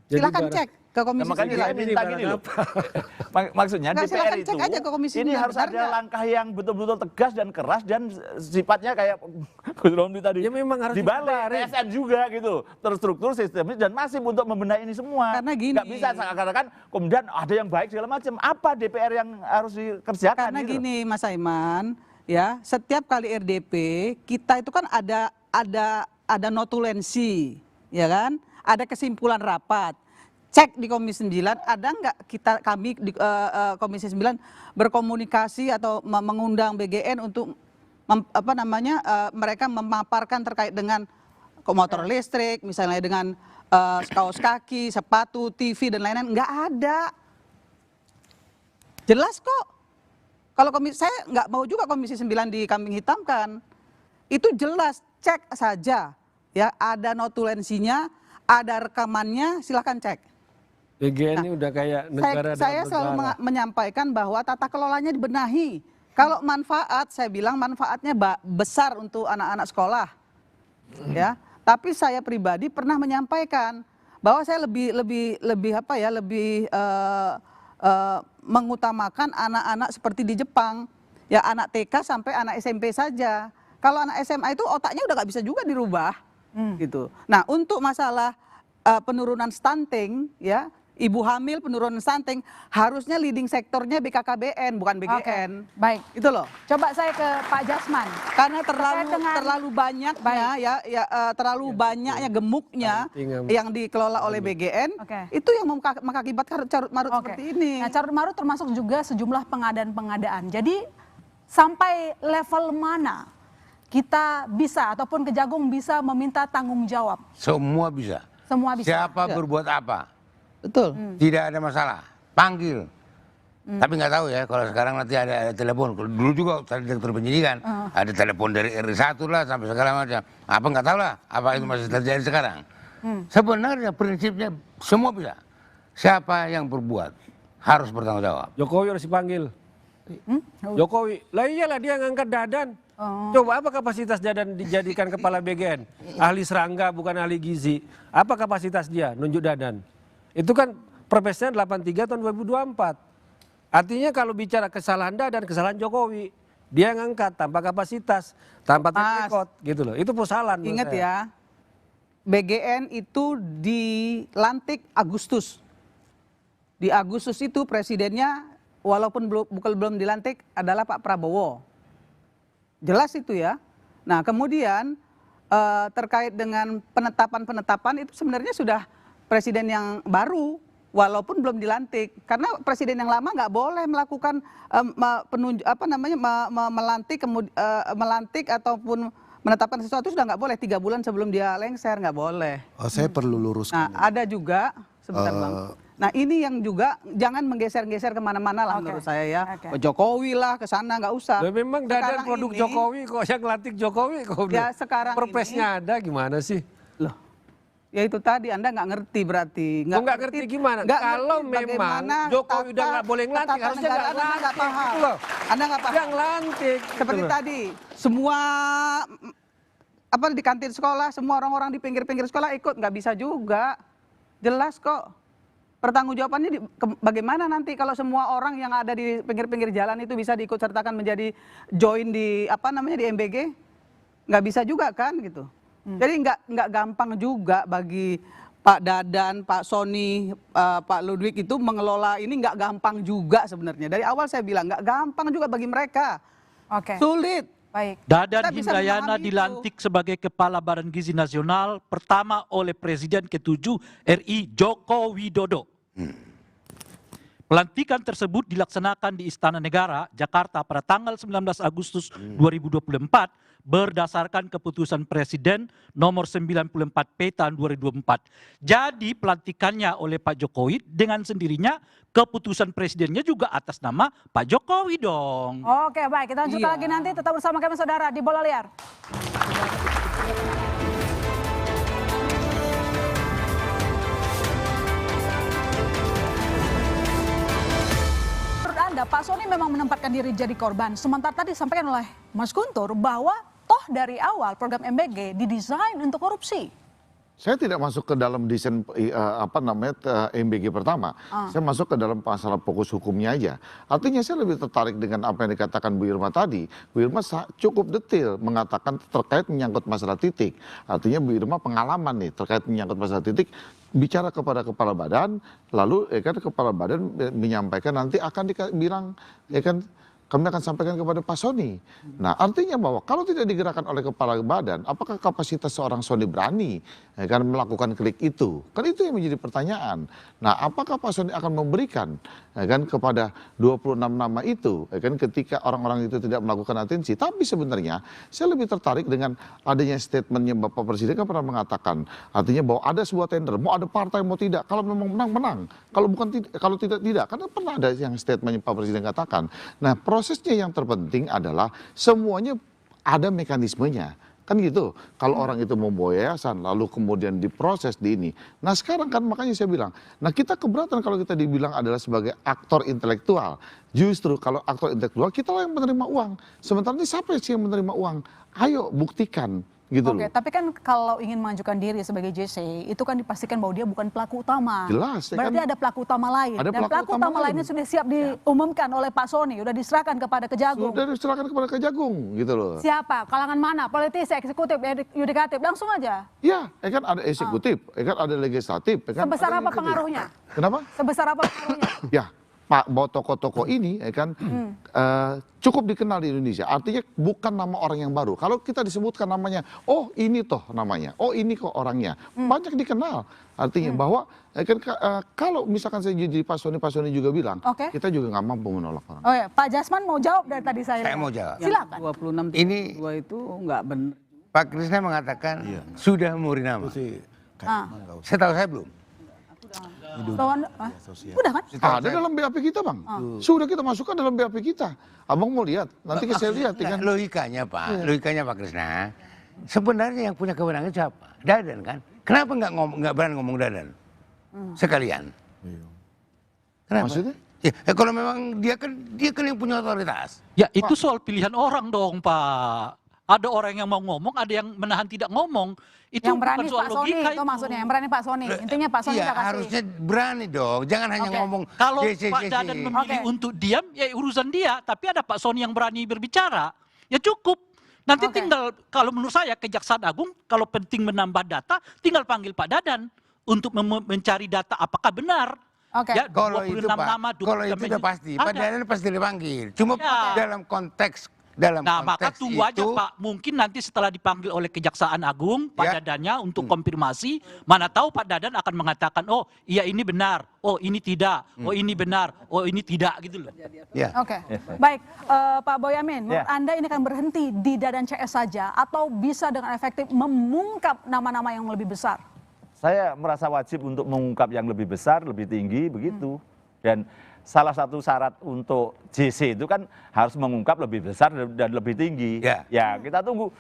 Silakan cek ke Komisi 9. Makanya saya minta gini loh. Maksudnya DPR itu ini harus ada langkah yang betul-betul tegas dan keras dan sifatnya kayak Gus Romli tadi. Ya memang harus dibalik TSN juga gitu. Terstruktur sistemis dan masif untuk membenahi ini semua. Karena gini. Nggak bisa seakan-akan kemudian ada yang baik segala macam. Apa DPR yang harus dikerjakan? Karena gini Mas Aiman, ya setiap kali RDP kita itu kan ada notulensi, ya kan? Ada kesimpulan rapat. cek di Komisi 9, ada nggak kami di Komisi 9 berkomunikasi atau mengundang BGN untuk mereka memaparkan terkait dengan motor listrik, misalnya dengan kaos kaki, sepatu, TV dan lain-lain? Nggak ada. Jelas kok. Kalau saya nggak mau juga Komisi 9 dikambing hitamkan. Itu jelas, cek saja. Ya, ada notulensinya, ada rekamannya, silahkan cek. BGN ini udah kayak negara. Saya selalu menyampaikan bahwa tata kelolanya dibenahi. Kalau manfaat, saya bilang manfaatnya besar untuk anak-anak sekolah. Ya, tapi saya pribadi pernah menyampaikan bahwa saya lebih mengutamakan anak-anak seperti di Jepang, ya anak TK sampai anak SMP saja. Kalau anak SMA itu otaknya udah nggak bisa juga dirubah, gitu. Nah, untuk masalah penurunan stunting, ya ibu hamil penurunan stunting harusnya leading sektornya BKKBN bukan BGN. Baik, itu loh. Coba saya ke Pak Jasman. Karena terlalu banyaknya terlalu banyaknya gemuknya yang dikelola oleh BGN, itu yang mengakibatkan carut marut seperti ini. Nah, carut marut termasuk juga sejumlah pengadaan. Jadi sampai level mana kita bisa ataupun Kejagung bisa meminta tanggung jawab? Semua bisa. Semua bisa. Siapa berbuat apa? Betul. Tidak ada masalah. Panggil. Tapi nggak tahu ya kalau sekarang nanti ada telepon. Dulu juga saya direktur penyidikan ada telepon dari RI1 lah sampai segala macam. Apa nggak tahu lah apa itu masih terjadi sekarang. Sebenarnya prinsipnya semua bisa. Siapa yang berbuat harus bertanggung jawab. Jokowi harus dipanggil. Jokowi, lah iyalah dia ngangkat Dadan. Coba apa kapasitas Dadan dijadikan kepala BGN? Ahli serangga bukan ahli gizi. Apa kapasitas dia nunjuk Dadan? Itu kan Perpresnya 83 tahun 2024. Artinya kalau bicara kesalahan Dadan, kesalahan Jokowi, dia ngangkat tanpa kapasitas, tanpa track record gitu loh. Itu kesalahan. Ingat ya, BGN itu dilantik Agustus. Di Agustus itu presidennya walaupun belum dilantik adalah Pak Prabowo. Jelas itu ya. Nah, kemudian terkait dengan penetapan itu sebenarnya sudah presiden yang baru walaupun belum dilantik. Karena presiden yang lama nggak boleh melakukan melantik ataupun menetapkan sesuatu, sudah nggak boleh 3 bulan sebelum dia lengser, nggak boleh. Saya perlu luruskan. Nah, ada juga sebentar Bang. Nah, ini yang juga jangan menggeser-geser kemana-mana lah menurut saya ya. Ke Jokowi lah, ke sana nggak usah. Loh, memang Dadan produk Jokowi kok, yang ngelantik Jokowi kok. Ya sekarang Perpresnya ada gimana sih? Loh, ya itu tadi Anda nggak ngerti berarti. Nggak ngerti gimana? Kalau memang Jokowi udah nggak boleh ngelantik, harusnya nggak paham. Anda nggak paham. Yang ngelantik. Seperti tadi, semua di kantin sekolah, semua orang-orang di pinggir-pinggir sekolah ikut, nggak bisa juga. Jelas kok. Pertanggungjawabannya bagaimana nanti kalau semua orang yang ada di pinggir-pinggir jalan itu bisa diikut sertakan menjadi join di di MBG? Nggak bisa juga kan gitu. Jadi nggak gampang juga bagi Pak Dadan, Pak Sony, Pak Ludwig itu mengelola ini, nggak gampang juga sebenarnya. Dari awal saya bilang nggak gampang juga bagi mereka. Sulit. Baik. Dadan Hindayana dilantik sebagai Kepala Badan Gizi Nasional pertama oleh Presiden ke-7 RI Joko Widodo. Pelantikan tersebut dilaksanakan di Istana Negara, Jakarta pada tanggal 19 Agustus 2024 berdasarkan keputusan Presiden nomor 94P tahun 2024. Jadi pelantikannya oleh Pak Jokowi dengan sendirinya keputusan Presidennya juga atas nama Pak Jokowi dong. Oke, baik, kita lanjutkan lagi nanti, tetap bersama kami saudara di Bola Liar. Pak Sony memang menempatkan diri jadi korban. Sementara tadi disampaikan oleh Mas Guntur bahwa toh dari awal program MBG didesain untuk korupsi. Saya tidak masuk ke dalam desain MBG pertama. Saya masuk ke dalam masalah fokus hukumnya aja. Artinya saya lebih tertarik dengan apa yang dikatakan Bu Irma tadi. Bu Irma cukup detail mengatakan terkait menyangkut masalah titik. Artinya Bu Irma pengalaman nih terkait menyangkut masalah titik. Bicara kepada kepala badan, lalu kepala badan menyampaikan nanti akan bilang kami akan sampaikan kepada Pak Sony. Nah, artinya bahwa kalau tidak digerakkan oleh kepala badan, apakah kapasitas seorang Sony berani kan melakukan klik itu? Kan itu yang menjadi pertanyaan. Nah, apakah Pak Sony akan memberikan kan kepada 26 nama itu kan ketika orang-orang itu tidak melakukan atensi? Tapi sebenarnya saya lebih tertarik dengan adanya statementnya Bapak Presiden kan pernah mengatakan, artinya bahwa ada sebuah tender, mau ada partai mau tidak, kalau memang menang menang, kalau bukan kalau tidak tidak, karena pernah ada yang statementnya Pak Presiden katakan. Nah, prosesnya yang terpenting adalah semuanya ada mekanismenya. Kan gitu, kalau orang itu membawa yayasan lalu kemudian diproses di ini. Nah sekarang kan makanya saya bilang, nah kita keberatan kalau kita dibilang adalah sebagai aktor intelektual. Justru kalau aktor intelektual kita lah yang menerima uang. Sementara ini siapa sih yang menerima uang? Ayo buktikan. Gitu Oke, loh. tapi kan kalau ingin mengajukan diri sebagai JC, itu kan dipastikan bahwa dia bukan pelaku utama. Jelas. Berarti kan ada pelaku utama lain. ada Dan pelaku utama lainnya sudah siap diumumkan oleh Pak Sony, sudah diserahkan kepada Kejagung. Sudah diserahkan kepada Kejagung, gitu loh. Siapa? Kalangan mana? Politisi, eksekutif, yudikatif, langsung aja. Ya, kan ada eksekutif, kan ada legislatif. Kan Sebesar ada apa yudikatif. pengaruhnya? Kenapa? Sebesar apa pengaruhnya? Ya, Pak, bahwa tokoh-tokoh ini kan cukup dikenal di Indonesia. Artinya bukan nama orang yang baru. Kalau kita disebutkan namanya, oh ini toh namanya, oh ini kok orangnya, banyak dikenal. Artinya bahwa kan kalau misalkan saya jadi Pak Sony juga bilang, kita juga nggak mampu menolak orang. Oh ya, Pak Jasman mau jawab dari tadi saya. Saya mau jawab. Silakan. 26 Ini itu nggak benar. Pak Krisna mengatakan sudah memberi nama. Saya tahu saya belum. Udah kan? Ada dalam BAP kita bang, sudah kita masukkan dalam BAP kita. Abang mau lihat, nanti saya lihat. Kan? Logikanya Pak, logikanya Pak Krisna, sebenarnya yang punya kewenangan siapa? Dadan kan? Kenapa nggak berani ngomong Dadan sekalian? Kenapa? Maksudnya? Ya, kalau memang dia kan yang punya otoritas. Ya itu soal pilihan orang dong Pak. Ada orang yang mau ngomong, ada yang menahan tidak ngomong. Itu yang berani bukan soal Pak Sony logika itu maksudnya, yang berani Pak Sony. Intinya Pak Sony Iya, harusnya berani dong. Jangan hanya ngomong kalau Pak Dadan memilih untuk diam, ya urusan dia. Tapi ada Pak Sony yang berani berbicara, ya cukup. Nanti tinggal, kalau menurut saya Kejaksaan Agung, kalau penting menambah data, tinggal panggil Pak Dadan untuk mencari data apakah benar. Ya, kalau itu Pak, kalau itu udah pasti, Pak Dadan pasti dipanggil. Cuma dalam konteks maka tunggu aja Pak, mungkin nanti setelah dipanggil oleh Kejaksaan Agung Pak Dadannya untuk konfirmasi, mana tahu Pak Dadan akan mengatakan, oh iya ini benar, oh ini tidak, oh ini benar, oh ini tidak, gitu loh. Oke, baik Pak Boyamin, menurut Anda ini akan berhenti di Dadan CS saja atau bisa dengan efektif mengungkap nama-nama yang lebih besar? Saya merasa wajib untuk mengungkap yang lebih besar, lebih tinggi, begitu. Dan salah satu syarat untuk JC itu kan harus mengungkap lebih besar dan lebih tinggi. Ya kita tunggu.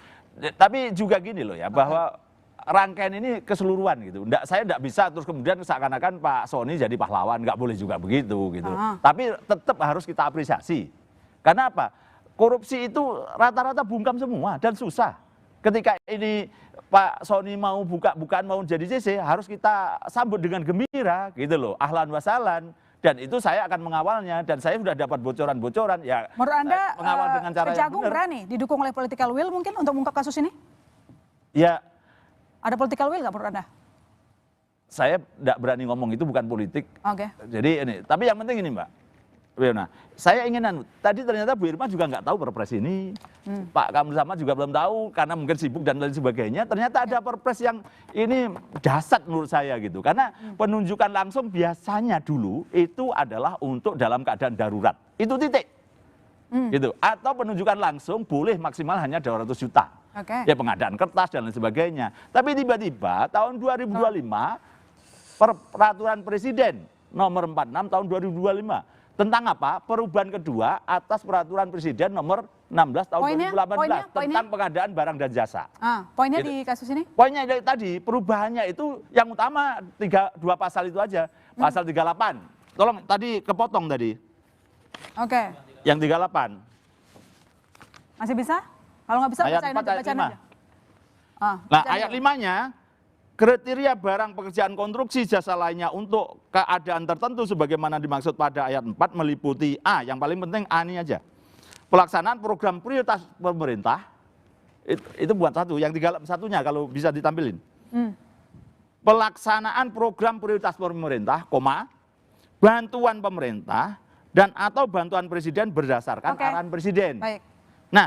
Tapi juga gini loh ya, bahwa rangkaian ini keseluruhan gitu. Saya tidak bisa terus kemudian seakan-akan Pak Sony jadi pahlawan, nggak boleh juga begitu gitu. Tapi tetap harus kita apresiasi. Karena apa? Korupsi itu rata-rata bungkam semua dan susah. Ketika ini Pak Sony mau bukaan mau jadi JC, harus kita sambut dengan gembira gitu loh. Ahlan wa sahlan. Dan itu saya akan mengawalnya, dan saya sudah dapat bocoran-bocoran. Ya, menurut Anda mengawal dengan cara Kejagung yang benar. berani didukung oleh political will mungkin untuk mengungkap kasus ini? Ya. Ada political will nggak menurut Anda? Saya tidak berani ngomong, itu bukan politik. Jadi ini, tapi yang penting ini Mbak Wiona, saya ingin tadi ternyata Bu Irma juga nggak tahu perpres ini, Pak Kamil Samad juga belum tahu karena mungkin sibuk dan lain sebagainya. Ternyata ada perpres yang ini dahsyat menurut saya gitu, karena penunjukan langsung biasanya dulu itu adalah untuk dalam keadaan darurat, itu titik, gitu. Atau penunjukan langsung boleh maksimal hanya 200 juta, ya pengadaan kertas dan lain sebagainya. Tapi tiba-tiba tahun 2025 peraturan Presiden nomor 46 tahun 2025 tentang apa? Perubahan kedua atas peraturan Presiden nomor 16 tahun 2018 tentang pengadaan barang dan jasa. Poinnya di kasus ini? Poinnya tadi, perubahannya itu yang utama dua pasal itu aja. Pasal 38. Tolong tadi kepotong tadi. Yang 38. Masih bisa? Kalau nggak bisa ayat 4 ayat 5. Nah, ayat 5-nya kriteria barang pekerjaan konstruksi jasa lainnya untuk keadaan tertentu sebagaimana dimaksud pada ayat 4 meliputi A, yang paling penting A ini aja. Pelaksanaan program prioritas pemerintah, itu buat satu, yang 31-nya kalau bisa ditampilin. Pelaksanaan program prioritas pemerintah, bantuan pemerintah, dan atau bantuan presiden berdasarkan arahan presiden. Baik. Nah,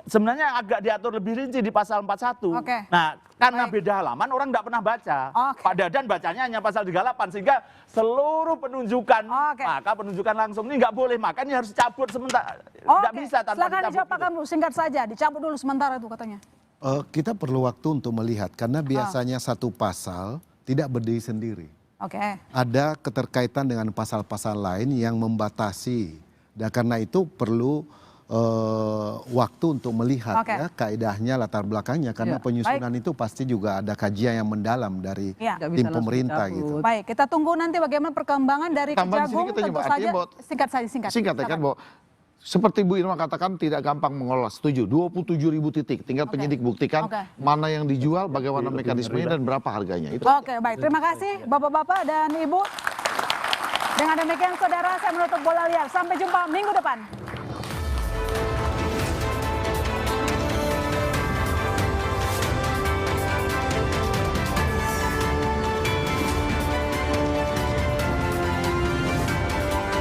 sebenarnya agak diatur lebih rinci di pasal 41. Nah, karena beda halaman orang tidak pernah baca. Pak Dadan bacanya hanya pasal 38 sehingga seluruh penunjukan maka penunjukan langsung ini nggak boleh, makanya harus cabut sementara. Nggak bisa tanpa silakan dijawab Pak Kamru, singkat saja, dicabut dulu sementara itu katanya. Kita perlu waktu untuk melihat karena biasanya satu pasal tidak berdiri sendiri. Ada keterkaitan dengan pasal-pasal lain yang membatasi. Dan karena itu perlu waktu untuk melihat ya kaedahnya, latar belakangnya, karena penyusunan itu pasti juga ada kajian yang mendalam dari tim pemerintah gitu. Baik, kita tunggu nanti bagaimana perkembangan dari Kejagung, tentu saja. Singkat saja, singkat ya kan, bahwa seperti Bu Irma katakan tidak gampang mengolah, setuju. 27.000 titik, tinggal penyidik buktikan mana yang dijual, bagaimana mekanismenya dan berapa harganya. Itu. Baik, terima kasih Bapak-bapak dan Ibu. Dengan demikian saudara, saya menutup Bola Liar. Sampai jumpa minggu depan.